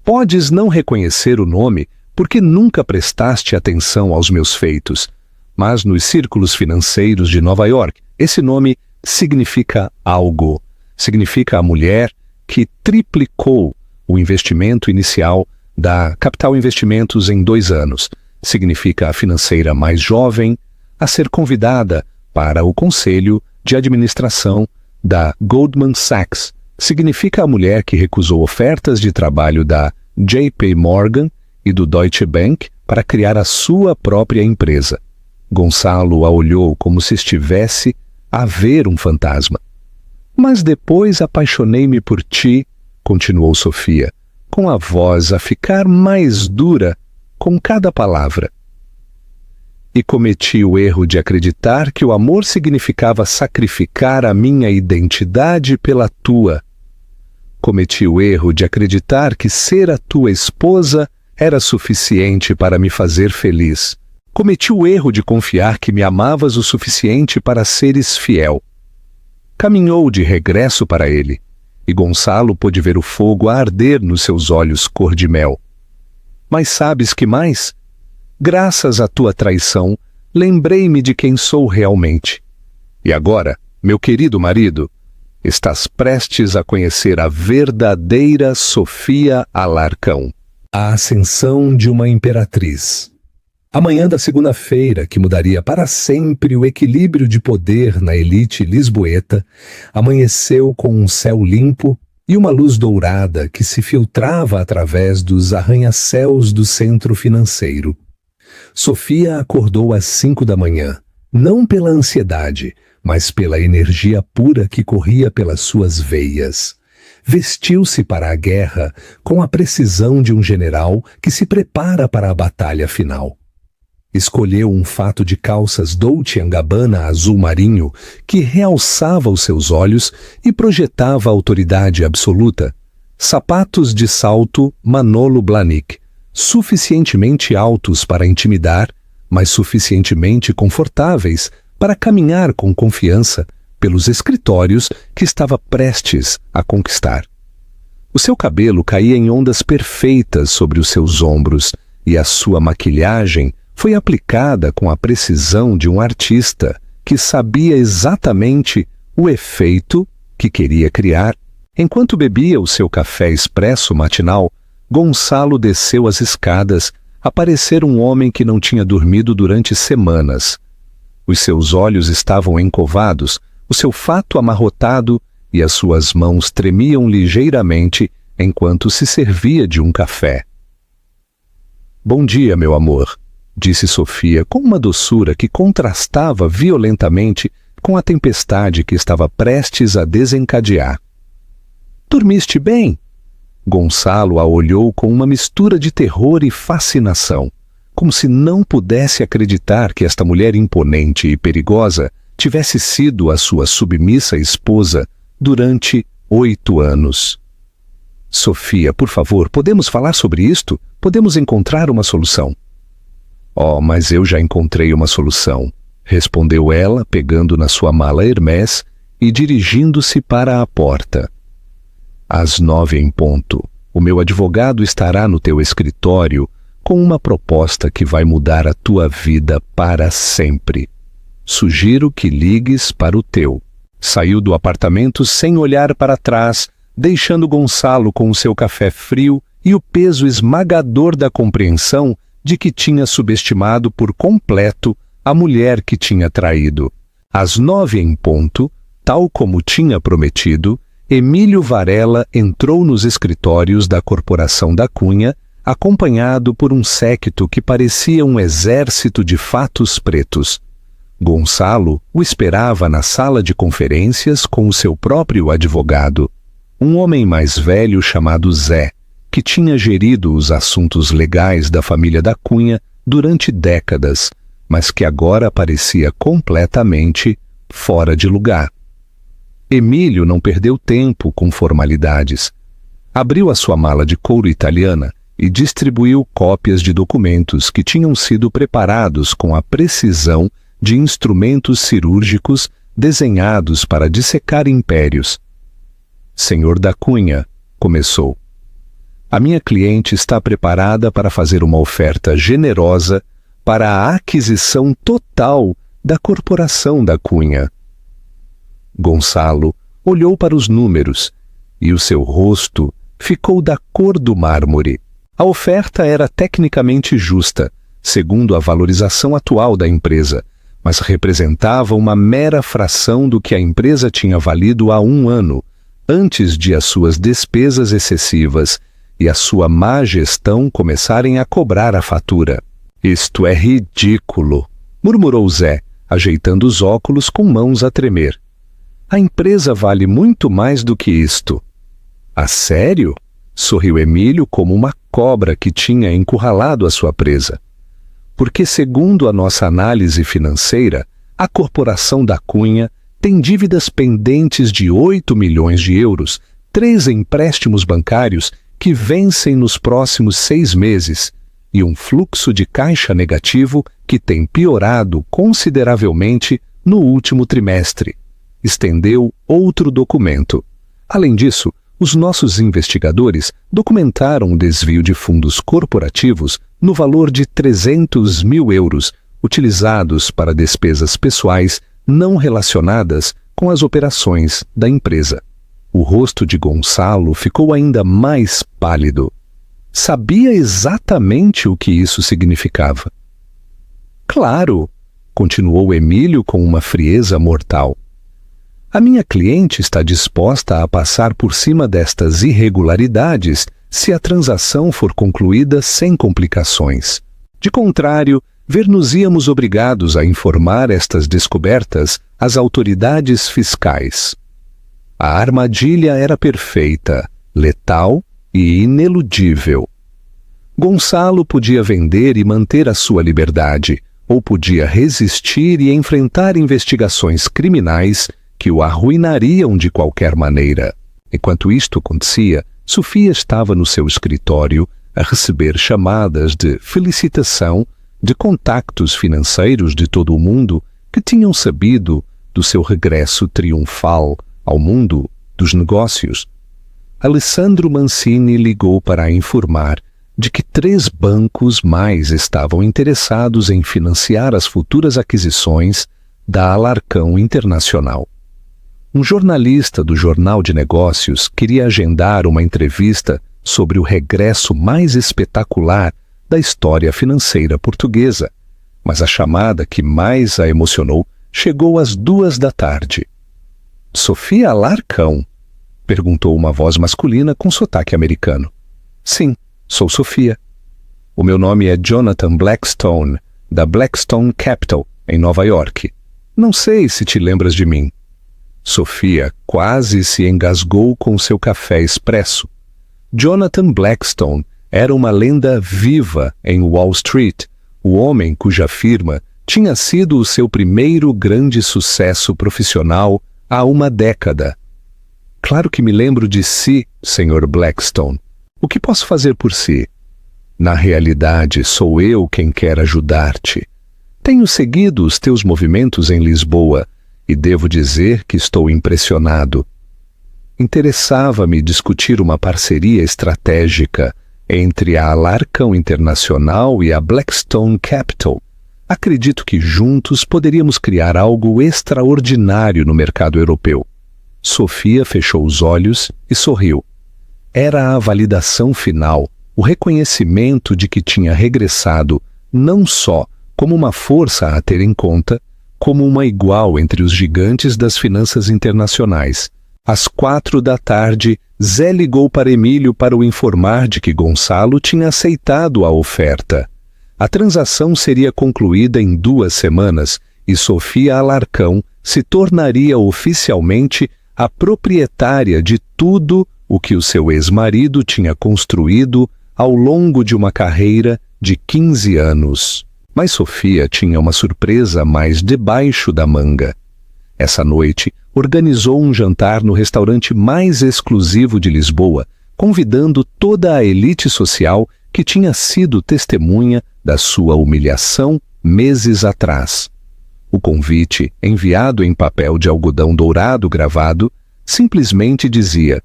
Podes não reconhecer o nome porque nunca prestaste atenção aos meus feitos, mas nos círculos financeiros de Nova York, esse nome significa algo. Significa a mulher que triplicou o investimento inicial da Capital Investimentos em 2 anos. Significa a financeira mais jovem a ser convidada para o conselho de administração da Goldman Sachs. Significa a mulher que recusou ofertas de trabalho da JP Morgan e do Deutsche Bank para criar a sua própria empresa. Gonçalo a olhou como se estivesse a ver um fantasma. Mas depois apaixonei-me por ti, continuou Sofia, com a voz a ficar mais dura com cada palavra. E cometi o erro de acreditar que o amor significava sacrificar a minha identidade pela tua. Cometi o erro de acreditar que ser a tua esposa era suficiente para me fazer feliz. Cometi o erro de confiar que me amavas o suficiente para seres fiel. Caminhou de regresso para ele, e Gonçalo pôde ver o fogo a arder nos seus olhos cor de mel. Mas sabes que mais? Graças à tua traição, lembrei-me de quem sou realmente. E agora, meu querido marido, estás prestes a conhecer a verdadeira Sofia Alarcão. A ascensão de uma imperatriz. A manhã da segunda-feira, que mudaria para sempre o equilíbrio de poder na elite lisboeta, amanheceu com um céu limpo e uma luz dourada que se filtrava através dos arranha-céus do centro financeiro. Sofia acordou às 5 da manhã, não pela ansiedade, mas pela energia pura que corria pelas suas veias. Vestiu-se para a guerra com a precisão de um general que se prepara para a batalha final. Escolheu um fato de calças Dolce & Gabbana azul marinho que realçava os seus olhos e projetava autoridade absoluta. Sapatos de salto Manolo Blahnik, suficientemente altos para intimidar, mas suficientemente confortáveis para caminhar com confiança pelos escritórios que estava prestes a conquistar. O seu cabelo caía em ondas perfeitas sobre os seus ombros e a sua maquilhagem foi aplicada com a precisão de um artista que sabia exatamente o efeito que queria criar. Enquanto bebia o seu café expresso matinal, Gonçalo desceu as escadas a parecer um homem que não tinha dormido durante semanas. Os seus olhos estavam encovados, o seu fato amarrotado e as suas mãos tremiam ligeiramente enquanto se servia de um café. «Bom dia, meu amor», disse Sofia com uma doçura que contrastava violentamente com a tempestade que estava prestes a desencadear. «Dormiste bem?» Gonçalo a olhou com uma mistura de terror e fascinação, como se não pudesse acreditar que esta mulher imponente e perigosa tivesse sido a sua submissa esposa durante 8 anos. «Sofia, por favor, podemos falar sobre isto? Podemos encontrar uma solução?» Oh, mas eu já encontrei uma solução, respondeu ela, pegando na sua mala Hermès e dirigindo-se para a porta. Às 9 em ponto, o meu advogado estará no teu escritório com uma proposta que vai mudar a tua vida para sempre. Sugiro que ligues para o teu. Saiu do apartamento sem olhar para trás, deixando Gonçalo com o seu café frio e o peso esmagador da compreensão de que tinha subestimado por completo a mulher que tinha traído. Às 9 em ponto, tal como tinha prometido, Emílio Varela entrou nos escritórios da Corporação da Cunha, acompanhado por um séquito que parecia um exército de fatos pretos. Gonçalo o esperava na sala de conferências com o seu próprio advogado, um homem mais velho chamado Zé, que tinha gerido os assuntos legais da família da Cunha durante décadas, mas que agora parecia completamente fora de lugar. Emílio não perdeu tempo com formalidades. Abriu a sua mala de couro italiana e distribuiu cópias de documentos que tinham sido preparados com a precisão de instrumentos cirúrgicos desenhados para dissecar impérios. Senhor da Cunha, começou. A minha cliente está preparada para fazer uma oferta generosa para a aquisição total da Corporação da Cunha. Gonçalo olhou para os números e o seu rosto ficou da cor do mármore. A oferta era tecnicamente justa, segundo a valorização atual da empresa, mas representava uma mera fração do que a empresa tinha valido há 1 ano, antes de as suas despesas excessivas e a sua má gestão começarem a cobrar a fatura. Isto é ridículo, murmurou Zé, ajeitando os óculos com mãos a tremer. A empresa vale muito mais do que isto. A sério? Sorriu Emílio como uma cobra que tinha encurralado a sua presa. Porque, segundo a nossa análise financeira, a Corporação da Cunha tem dívidas pendentes de 8 milhões de euros, 3 empréstimos bancários que vencem nos próximos 6 meses e um fluxo de caixa negativo que tem piorado consideravelmente no último trimestre. Estendeu outro documento. Além disso, os nossos investigadores documentaram o desvio de fundos corporativos no valor de 300 mil euros, utilizados para despesas pessoais não relacionadas com as operações da empresa. O rosto de Gonçalo ficou ainda mais pálido. Sabia exatamente o que isso significava. Claro, continuou Emílio com uma frieza mortal. A minha cliente está disposta a passar por cima destas irregularidades se a transação for concluída sem complicações. De contrário, ver-nos-íamos obrigados a informar estas descobertas às autoridades fiscais. A armadilha era perfeita, letal e ineludível. Gonçalo podia vender e manter a sua liberdade, ou podia resistir e enfrentar investigações criminais que o arruinariam de qualquer maneira. Enquanto isto acontecia, Sofia estava no seu escritório a receber chamadas de felicitação de contactos financeiros de todo o mundo que tinham sabido do seu regresso triunfal ao mundo dos negócios. Alessandro Mancini ligou para a informar de que 3 bancos mais estavam interessados em financiar as futuras aquisições da Alarcão Internacional. Um jornalista do Jornal de Negócios queria agendar uma entrevista sobre o regresso mais espetacular da história financeira portuguesa, mas a chamada que mais a emocionou chegou às 2 da tarde. Sofia Alarcão? Perguntou uma voz masculina com sotaque americano. Sim, sou Sofia. O meu nome é Jonathan Blackstone, da Blackstone Capital, em Nova York. Não sei se te lembras de mim. Sofia quase se engasgou com seu café expresso. Jonathan Blackstone era uma lenda viva em Wall Street, o homem cuja firma tinha sido o seu primeiro grande sucesso profissional há uma década. Claro que me lembro de si, Sr. Blackstone. O que posso fazer por si? Na realidade, sou eu quem quer ajudar-te. Tenho seguido os teus movimentos em Lisboa e devo dizer que estou impressionado. Interessava-me discutir uma parceria estratégica entre a Alarcão Internacional e a Blackstone Capital. Acredito que juntos poderíamos criar algo extraordinário no mercado europeu. Sofia fechou os olhos e sorriu. Era a validação final, o reconhecimento de que tinha regressado não só como uma força a ter em conta, como uma igual entre os gigantes das finanças internacionais. Às 4 da tarde, Zé ligou para Emílio para o informar de que Gonçalo tinha aceitado a oferta. A transação seria concluída em 2 semanas e Sofia Alarcão se tornaria oficialmente a proprietária de tudo o que o seu ex-marido tinha construído ao longo de uma carreira de 15 anos. Mas Sofia tinha uma surpresa mais debaixo da manga. Essa noite, organizou um jantar no restaurante mais exclusivo de Lisboa, convidando toda a elite social que tinha sido testemunha da sua humilhação meses atrás. O convite, enviado em papel de algodão dourado gravado, simplesmente dizia: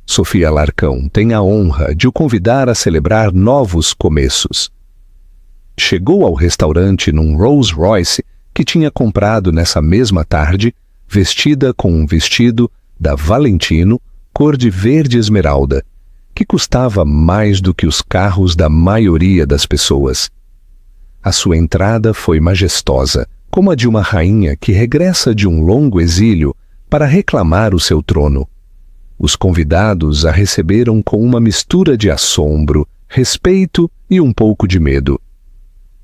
Sofia Alarcão tem a honra de o convidar a celebrar novos começos. Chegou ao restaurante num Rolls Royce que tinha comprado nessa mesma tarde, vestida com um vestido da Valentino, cor de verde esmeralda, que custava mais do que os carros da maioria das pessoas. A sua entrada foi majestosa, como a de uma rainha que regressa de um longo exílio para reclamar o seu trono. Os convidados a receberam com uma mistura de assombro, respeito e um pouco de medo.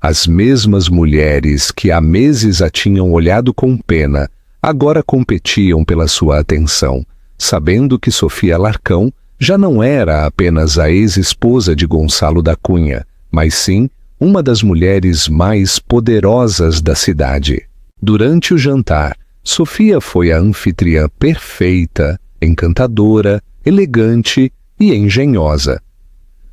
As mesmas mulheres que há meses a tinham olhado com pena, agora competiam pela sua atenção, sabendo que Sofia Alarcão já não era apenas a ex-esposa de Gonçalo da Cunha, mas sim uma das mulheres mais poderosas da cidade. Durante o jantar, Sofia foi a anfitriã perfeita, encantadora, elegante e engenhosa.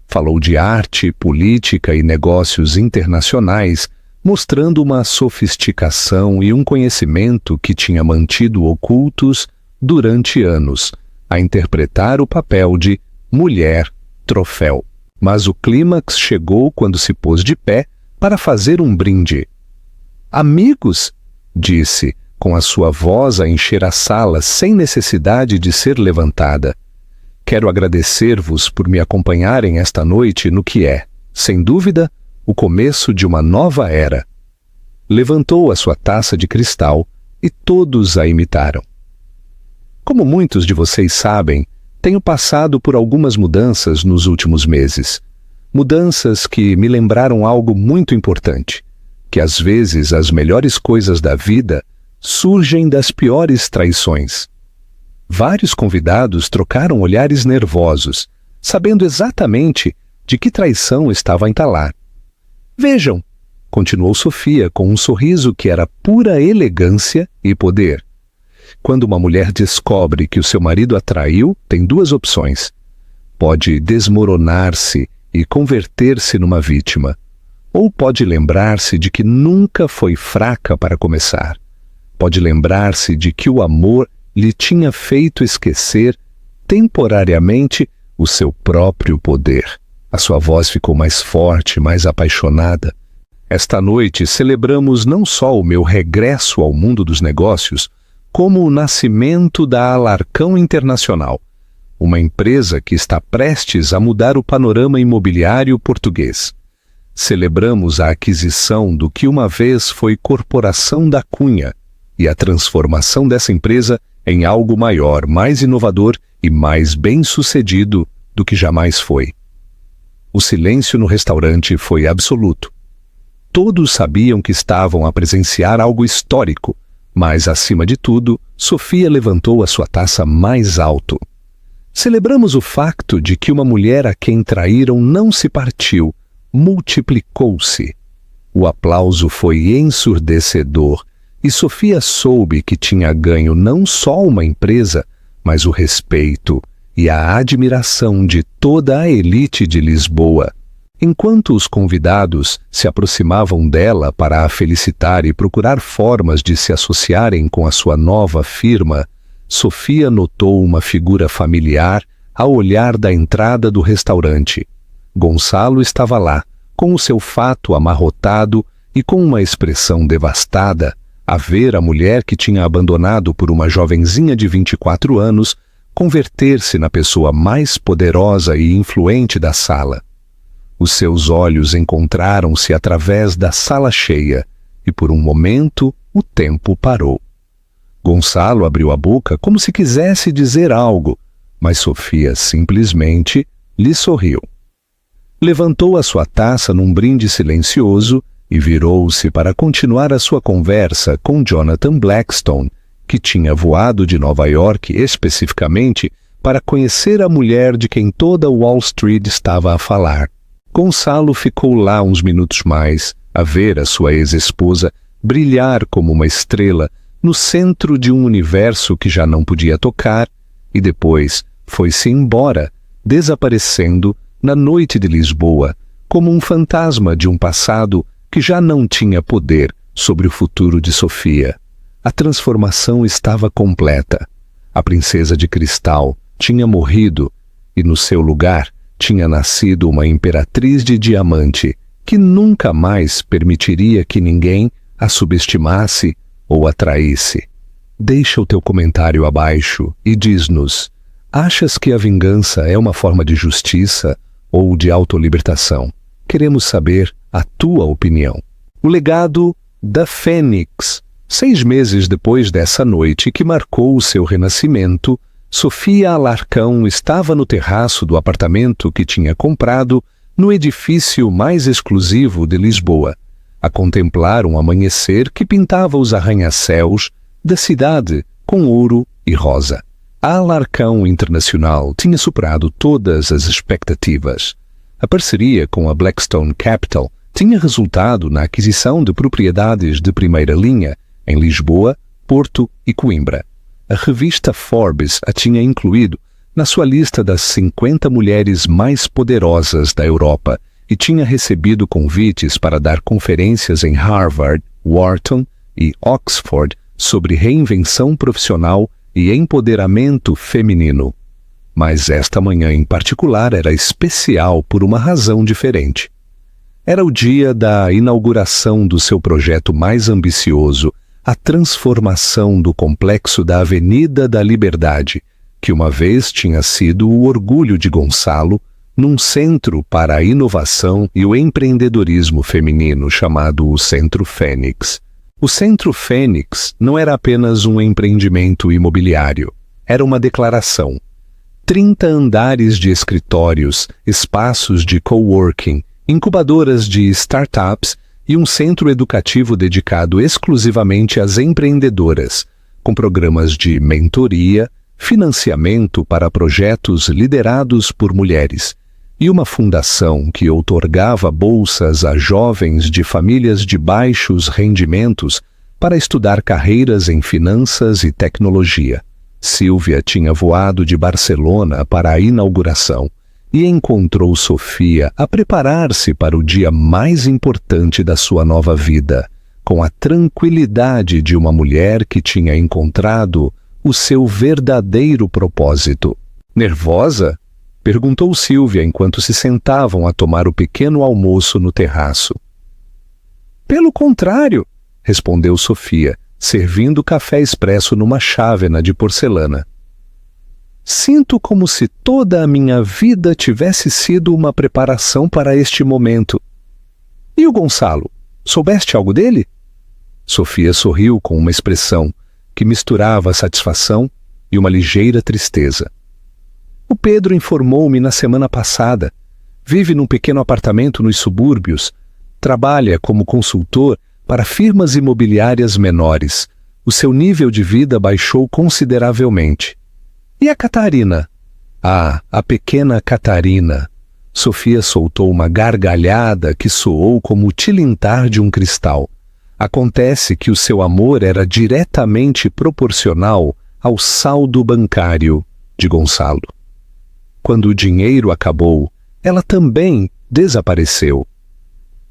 Falou de arte, política e negócios internacionais, mostrando uma sofisticação e um conhecimento que tinha mantido ocultos durante anos, a interpretar o papel de mulher troféu. Mas o clímax chegou quando se pôs de pé para fazer um brinde. Amigos, disse, com a sua voz a encher a sala sem necessidade de ser levantada. Quero agradecer-vos por me acompanharem esta noite no que é, sem dúvida, o começo de uma nova era. Levantou a sua taça de cristal e todos a imitaram. Como muitos de vocês sabem, tenho passado por algumas mudanças nos últimos meses. Mudanças que me lembraram algo muito importante, que às vezes as melhores coisas da vida surgem das piores traições. Vários convidados trocaram olhares nervosos, sabendo exatamente de que traição estava a entalar. Vejam, continuou Sofia com um sorriso que era pura elegância e poder. Quando uma mulher descobre que o seu marido a traiu, tem 2 opções. Pode desmoronar-se e converter-se numa vítima, ou pode lembrar-se de que nunca foi fraca para começar. Pode lembrar-se de que o amor lhe tinha feito esquecer, temporariamente, o seu próprio poder. A sua voz ficou mais forte, mais apaixonada. Esta noite celebramos não só o meu regresso ao mundo dos negócios, como o nascimento da Alarcão Internacional, uma empresa que está prestes a mudar o panorama imobiliário português. Celebramos a aquisição do que uma vez foi Corporação da Cunha e a transformação dessa empresa em algo maior, mais inovador e mais bem-sucedido do que jamais foi. O silêncio no restaurante foi absoluto. Todos sabiam que estavam a presenciar algo histórico, mas, acima de tudo, Sofia levantou a sua taça mais alto. Celebramos o facto de que uma mulher a quem traíram não se partiu, multiplicou-se. O aplauso foi ensurdecedor, e Sofia soube que tinha ganho não só uma empresa, mas o respeito e a admiração de toda a elite de Lisboa. Enquanto os convidados se aproximavam dela para a felicitar e procurar formas de se associarem com a sua nova firma, Sofia notou uma figura familiar ao olhar da entrada do restaurante. Gonçalo estava lá, com o seu fato amarrotado e com uma expressão devastada, a ver a mulher que tinha abandonado por uma jovenzinha de 24 anos converter-se na pessoa mais poderosa e influente da sala. Os seus olhos encontraram-se através da sala cheia e, por um momento, o tempo parou. Gonçalo abriu a boca como se quisesse dizer algo, mas Sofia simplesmente lhe sorriu. Levantou a sua taça num brinde silencioso e virou-se para continuar a sua conversa com Jonathan Blackstone, que tinha voado de Nova York especificamente para conhecer a mulher de quem toda Wall Street estava a falar. Gonçalo ficou lá uns minutos mais, a ver a sua ex-esposa brilhar como uma estrela no centro de um universo que já não podia tocar, e depois foi-se embora, desaparecendo na noite de Lisboa, como um fantasma de um passado que já não tinha poder sobre o futuro de Sofia. A transformação estava completa. A princesa de cristal tinha morrido e no seu lugar tinha nascido uma imperatriz de diamante que nunca mais permitiria que ninguém a subestimasse ou a traísse. Deixa o teu comentário abaixo e diz-nos: achas que a vingança é uma forma de justiça ou de autolibertação? Queremos saber a tua opinião. O legado da Fênix. 6 meses depois dessa noite que marcou o seu renascimento, Sofia Alarcão estava no terraço do apartamento que tinha comprado no edifício mais exclusivo de Lisboa, a contemplar um amanhecer que pintava os arranha-céus da cidade com ouro e rosa. A Alarcão Internacional tinha superado todas as expectativas. A parceria com a Blackstone Capital tinha resultado na aquisição de propriedades de primeira linha em Lisboa, Porto e Coimbra. A revista Forbes a tinha incluído na sua lista das 50 mulheres mais poderosas da Europa e tinha recebido convites para dar conferências em Harvard, Wharton e Oxford sobre reinvenção profissional e empoderamento feminino. Mas esta manhã em particular era especial por uma razão diferente. Era o dia da inauguração do seu projeto mais ambicioso, a transformação do complexo da Avenida da Liberdade, que uma vez tinha sido o orgulho de Gonçalo, num centro para a inovação e o empreendedorismo feminino chamado o Centro Fênix. O Centro Fênix não era apenas um empreendimento imobiliário, era uma declaração. 30 andares de escritórios, espaços de coworking, incubadoras de startups e um centro educativo dedicado exclusivamente às empreendedoras, com programas de mentoria, financiamento para projetos liderados por mulheres, e uma fundação que outorgava bolsas a jovens de famílias de baixos rendimentos para estudar carreiras em finanças e tecnologia. Sílvia tinha voado de Barcelona para a inauguração e encontrou Sofia a preparar-se para o dia mais importante da sua nova vida, com a tranquilidade de uma mulher que tinha encontrado o seu verdadeiro propósito. Nervosa? Perguntou Sílvia enquanto se sentavam a tomar o pequeno almoço no terraço. Pelo contrário, respondeu Sofia, servindo café expresso numa chávena de porcelana. Sinto como se toda a minha vida tivesse sido uma preparação para este momento. E o Gonçalo? Soubeste algo dele? Sofia sorriu com uma expressão que misturava satisfação e uma ligeira tristeza. O Pedro informou-me na semana passada. Vive num pequeno apartamento nos subúrbios. Trabalha como consultor para firmas imobiliárias menores. O seu nível de vida baixou consideravelmente. E a Catarina? Ah, a pequena Catarina. Sofia soltou uma gargalhada que soou como o tilintar de um cristal. Acontece que o seu amor era diretamente proporcional ao saldo bancário de Gonçalo. Quando o dinheiro acabou, ela também desapareceu.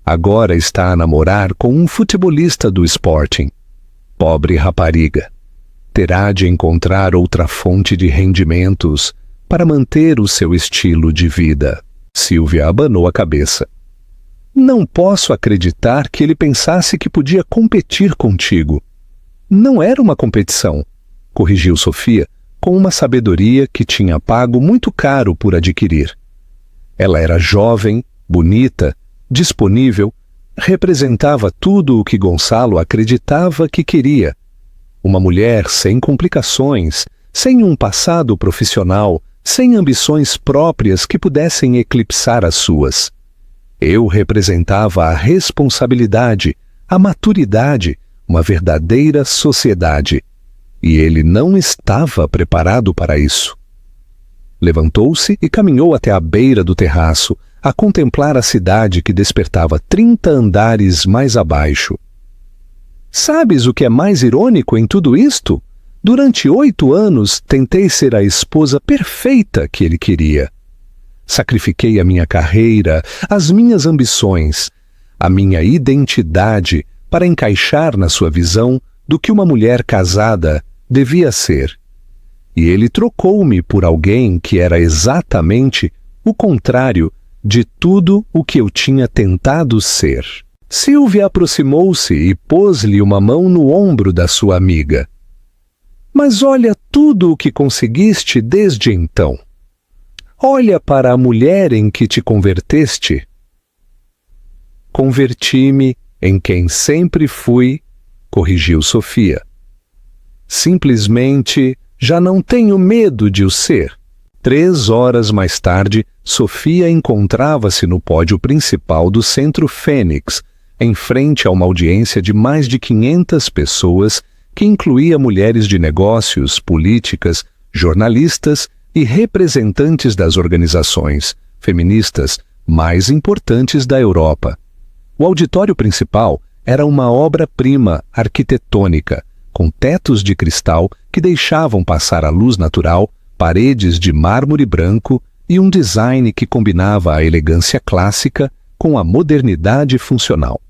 Agora está a namorar com um futebolista do Sporting. Pobre rapariga. Terá de encontrar outra fonte de rendimentos para manter o seu estilo de vida. Silvia abanou a cabeça. Não posso acreditar que ele pensasse que podia competir contigo. Não era uma competição, corrigiu Sofia, com uma sabedoria que tinha pago muito caro por adquirir. Ela era jovem, bonita, disponível, representava tudo o que Gonçalo acreditava que queria. Uma mulher sem complicações, sem um passado profissional, sem ambições próprias que pudessem eclipsar as suas. Eu representava a responsabilidade, a maturidade, uma verdadeira sociedade. E ele não estava preparado para isso. Levantou-se e caminhou até a beira do terraço, a contemplar a cidade que despertava 30 andares mais abaixo. Sabes o que é mais irônico em tudo isto? Durante 8 anos tentei ser a esposa perfeita que ele queria. Sacrifiquei a minha carreira, as minhas ambições, a minha identidade para encaixar na sua visão do que uma mulher casada devia ser. E ele trocou-me por alguém que era exatamente o contrário de tudo o que eu tinha tentado ser. Silvia aproximou-se e pôs-lhe uma mão no ombro da sua amiga. Mas olha tudo o que conseguiste desde então. Olha para a mulher em que te converteste. Converti-me em quem sempre fui, corrigiu Sofia. Simplesmente já não tenho medo de o ser. 3 horas mais tarde, Sofia encontrava-se no pódio principal do Centro Fênix, em frente a uma audiência de mais de 500 pessoas, que incluía mulheres de negócios, políticas, jornalistas e representantes das organizações feministas mais importantes da Europa. O auditório principal era uma obra-prima arquitetônica, com tetos de cristal que deixavam passar a luz natural, paredes de mármore branco e um design que combinava a elegância clássica com a modernidade funcional.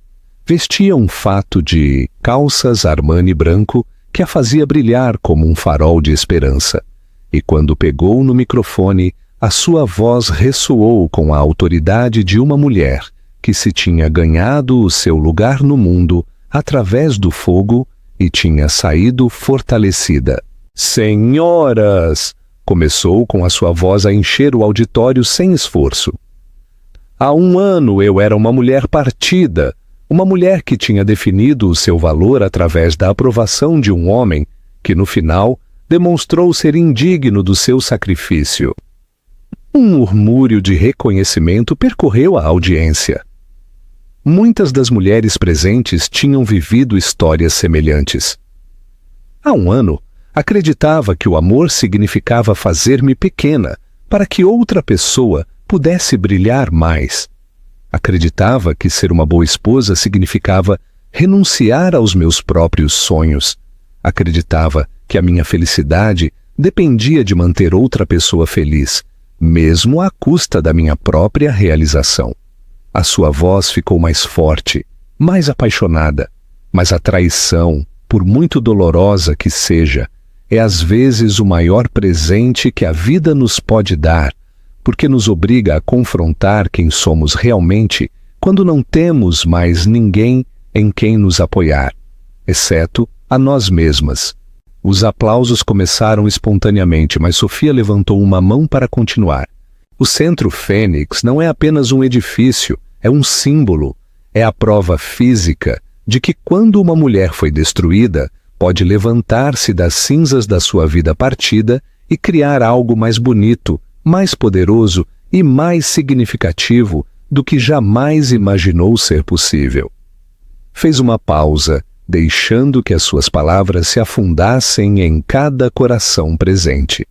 Vestia um fato de calças Armani branco que a fazia brilhar como um farol de esperança. E quando pegou no microfone, a sua voz ressoou com a autoridade de uma mulher que se tinha ganhado o seu lugar no mundo através do fogo e tinha saído fortalecida. Senhoras! Começou com a sua voz a encher o auditório sem esforço. Há 1 ano eu era uma mulher partida, uma mulher que tinha definido o seu valor através da aprovação de um homem que, no final, demonstrou ser indigno do seu sacrifício. Um murmúrio de reconhecimento percorreu a audiência. Muitas das mulheres presentes tinham vivido histórias semelhantes. Há 1 ano, acreditava que o amor significava fazer-me pequena para que outra pessoa pudesse brilhar mais. Acreditava que ser uma boa esposa significava renunciar aos meus próprios sonhos. Acreditava que a minha felicidade dependia de manter outra pessoa feliz, mesmo à custa da minha própria realização. A sua voz ficou mais forte, mais apaixonada, mas a traição, por muito dolorosa que seja, é às vezes o maior presente que a vida nos pode dar, porque nos obriga a confrontar quem somos realmente quando não temos mais ninguém em quem nos apoiar, exceto a nós mesmas. Os aplausos começaram espontaneamente, mas Sofia levantou uma mão para continuar. O Centro Fênix não é apenas um edifício, é um símbolo, é a prova física de que quando uma mulher foi destruída, pode levantar-se das cinzas da sua vida partida e criar algo mais bonito, mais poderoso e mais significativo do que jamais imaginou ser possível. Fez uma pausa, deixando que as suas palavras se afundassem em cada coração presente.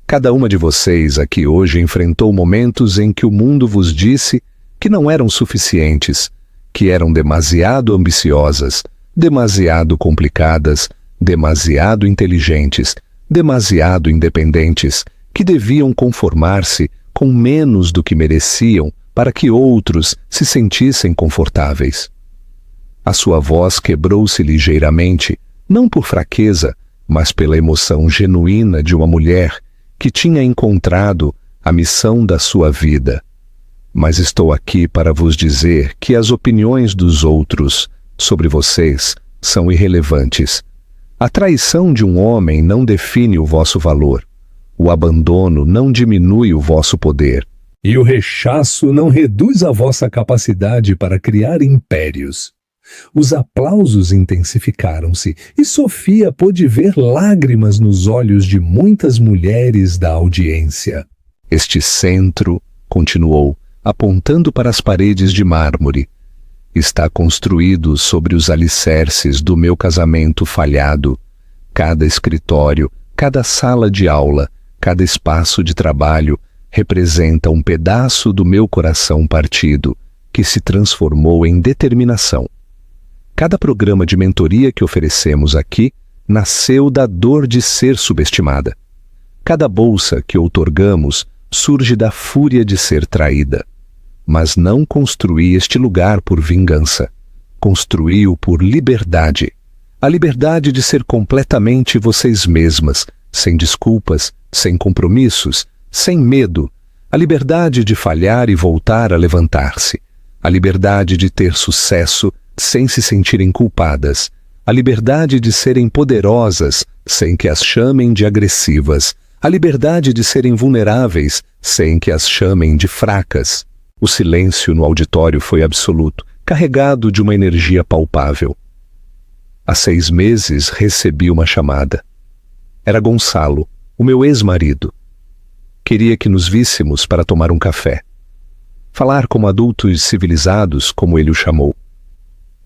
Cada uma de vocês aqui hoje enfrentou momentos em que o mundo vos disse que não eram suficientes, que eram demasiado ambiciosas, demasiado complicadas, demasiado inteligentes, demasiado independentes, que deviam conformar-se com menos do que mereciam para que outros se sentissem confortáveis. A sua voz quebrou-se ligeiramente, não por fraqueza, mas pela emoção genuína de uma mulher que tinha encontrado a missão da sua vida. Mas estou aqui para vos dizer que as opiniões dos outros sobre vocês são irrelevantes. A traição de um homem não define o vosso valor. O abandono não diminui o vosso poder. E o rechaço não reduz a vossa capacidade para criar impérios. Os aplausos intensificaram-se e Sofia pôde ver lágrimas nos olhos de muitas mulheres da audiência. Este centro, continuou, apontando para as paredes de mármore, está construído sobre os alicerces do meu casamento falhado. Cada escritório, cada sala de aula, cada espaço de trabalho representa um pedaço do meu coração partido, que se transformou em determinação. Cada programa de mentoria que oferecemos aqui nasceu da dor de ser subestimada. Cada bolsa que outorgamos surge da fúria de ser traída. Mas não construí este lugar por vingança. Construí-o por liberdade. A liberdade de ser completamente vocês mesmas, sem desculpas, sem compromissos, sem medo. A liberdade de falhar e voltar a levantar-se. A liberdade de ter sucesso sem se sentirem culpadas. A liberdade de serem poderosas sem que as chamem de agressivas. A liberdade de serem vulneráveis sem que as chamem de fracas. O silêncio no auditório foi absoluto, carregado de uma energia palpável. Há 6 meses recebi uma chamada. Era Gonçalo, o meu ex-marido. Queria que nos víssemos para tomar um café. Falar como adultos civilizados, como ele o chamou.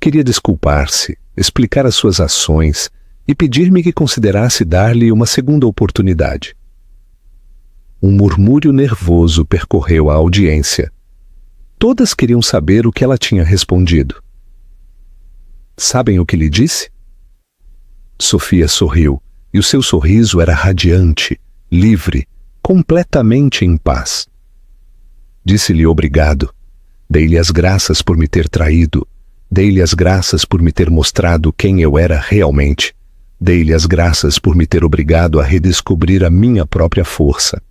Queria desculpar-se, explicar as suas ações e pedir-me que considerasse dar-lhe uma segunda oportunidade. Um murmúrio nervoso percorreu a audiência. Todas queriam saber o que ela tinha respondido. Sabem o que lhe disse? Sofia sorriu, e o seu sorriso era radiante, livre, completamente em paz. Disse-lhe obrigado. Dei-lhe as graças por me ter traído. Dei-lhe as graças por me ter mostrado quem eu era realmente. Dei-lhe as graças por me ter obrigado a redescobrir a minha própria força.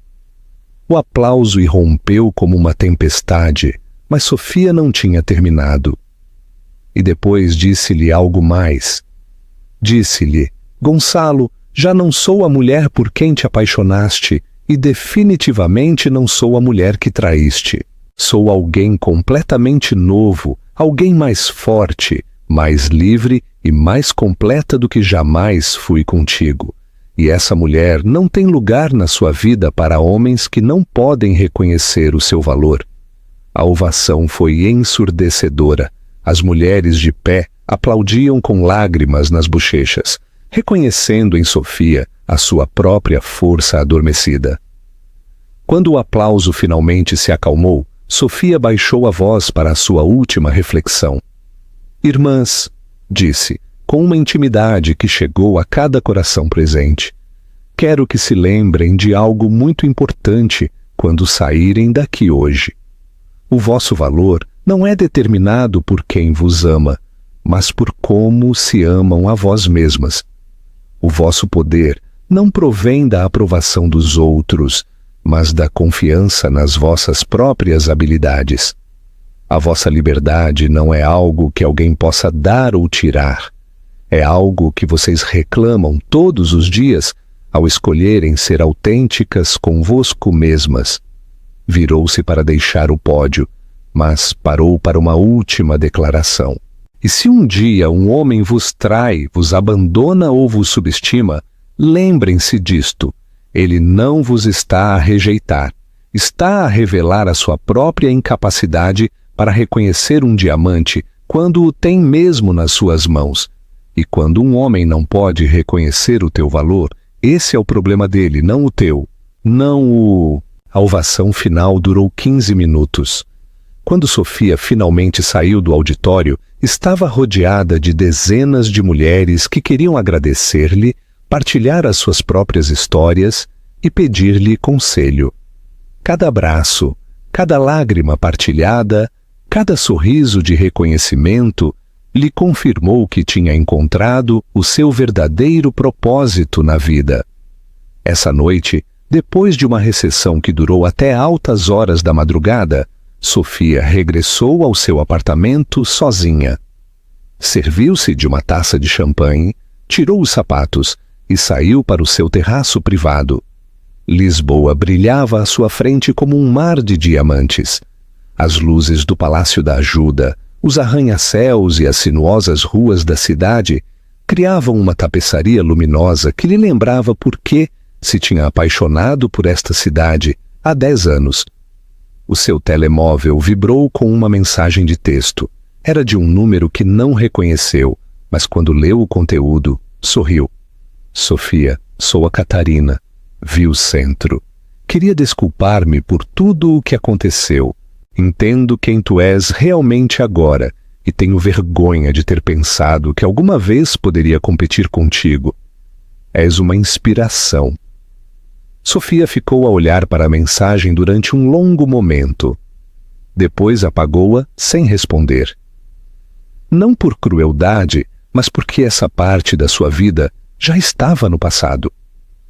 O aplauso irrompeu como uma tempestade, mas Sofia não tinha terminado. E depois disse-lhe algo mais. Disse-lhe, Gonçalo, já não sou a mulher por quem te apaixonaste e definitivamente não sou a mulher que traíste. Sou alguém completamente novo, alguém mais forte, mais livre e mais completa do que jamais fui contigo. E essa mulher não tem lugar na sua vida para homens que não podem reconhecer o seu valor. A ovação foi ensurdecedora. As mulheres de pé aplaudiam com lágrimas nas bochechas, reconhecendo em Sofia a sua própria força adormecida. Quando o aplauso finalmente se acalmou, Sofia baixou a voz para a sua última reflexão. Irmãs, disse, com uma intimidade que chegou a cada coração presente, quero que se lembrem de algo muito importante quando saírem daqui hoje. O vosso valor não é determinado por quem vos ama, mas por como se amam a vós mesmas. O vosso poder não provém da aprovação dos outros, mas da confiança nas vossas próprias habilidades. A vossa liberdade não é algo que alguém possa dar ou tirar. É algo que vocês reclamam todos os dias ao escolherem ser autênticas convosco mesmas. Virou-se para deixar o pódio, mas parou para uma última declaração. E se um dia um homem vos trai, vos abandona ou vos subestima, lembrem-se disto. Ele não vos está a rejeitar, está a revelar a sua própria incapacidade para reconhecer um diamante quando o tem mesmo nas suas mãos. E quando um homem não pode reconhecer o teu valor, esse é o problema dele, não o teu. Não o... A ovação final durou 15 minutos. Quando Sofia finalmente saiu do auditório, estava rodeada de dezenas de mulheres que queriam agradecer-lhe, partilhar as suas próprias histórias e pedir-lhe conselho. Cada abraço, Cada lágrima partilhada, cada sorriso de reconhecimento lhe confirmou que tinha encontrado o seu verdadeiro propósito na vida. Essa noite, depois de uma recessão que durou até altas horas da madrugada, Sofia regressou ao seu apartamento sozinha. Serviu-se de uma taça de champanhe, tirou os sapatos e saiu para o seu terraço privado. Lisboa brilhava à sua frente como um mar de diamantes. As luzes do Palácio da Ajuda, os arranha-céus e as sinuosas ruas da cidade criavam uma tapeçaria luminosa que lhe lembrava por que se tinha apaixonado por esta cidade há 10 anos. O seu telemóvel vibrou com uma mensagem de texto. Era de um número que não reconheceu, mas quando leu o conteúdo, sorriu. Sofia, sou a Catarina. Vi o centro. Queria desculpar-me por tudo o que aconteceu. Entendo quem tu és realmente agora e tenho vergonha de ter pensado que alguma vez poderia competir contigo. És uma inspiração. Sofia ficou a olhar para a mensagem durante um longo momento. Depois apagou-a sem responder. Não por crueldade, mas porque essa parte da sua vida já estava no passado.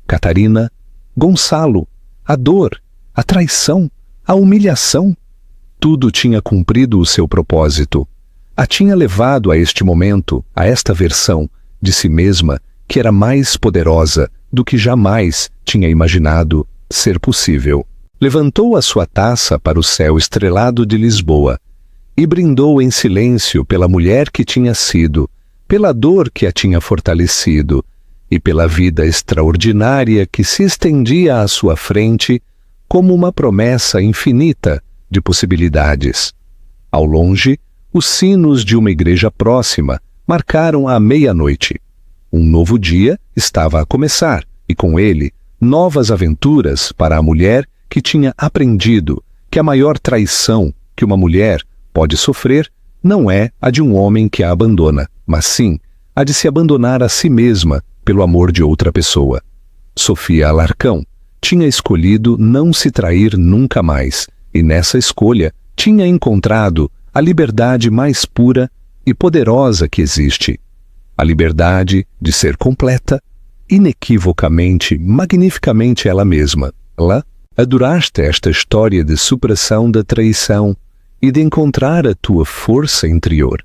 Catarina, Gonçalo, a dor, a traição, a humilhação, tudo tinha cumprido o seu propósito. A tinha levado a este momento, a esta versão de si mesma que era mais poderosa do que jamais tinha imaginado ser possível. Levantou a sua taça para o céu estrelado de Lisboa e brindou em silêncio pela mulher que tinha sido, pela dor que a tinha fortalecido e pela vida extraordinária que se estendia à sua frente como uma promessa infinita de possibilidades. Ao longe, os sinos de uma igreja próxima marcaram a meia-noite. Um novo dia estava a começar e, com ele, novas aventuras para a mulher que tinha aprendido que a maior traição que uma mulher pode sofrer não é a de um homem que a abandona, mas sim a de se abandonar a si mesma pelo amor de outra pessoa. Sofia Alarcão tinha escolhido não se trair nunca mais e nessa escolha tinha encontrado a liberdade mais pura e poderosa que existe. A liberdade de ser completa, inequivocamente, magnificamente ela mesma. Ela adoraste esta história de superação da traição e de encontrar a tua força interior.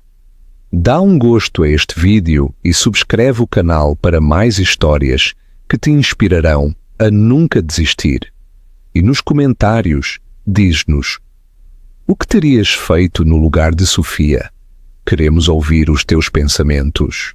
Dá um gosto a este vídeo e subscreve o canal para mais histórias que te inspirarão a nunca desistir. E nos comentários, diz-nos: o que terias feito no lugar de Sofia? Queremos ouvir os teus pensamentos.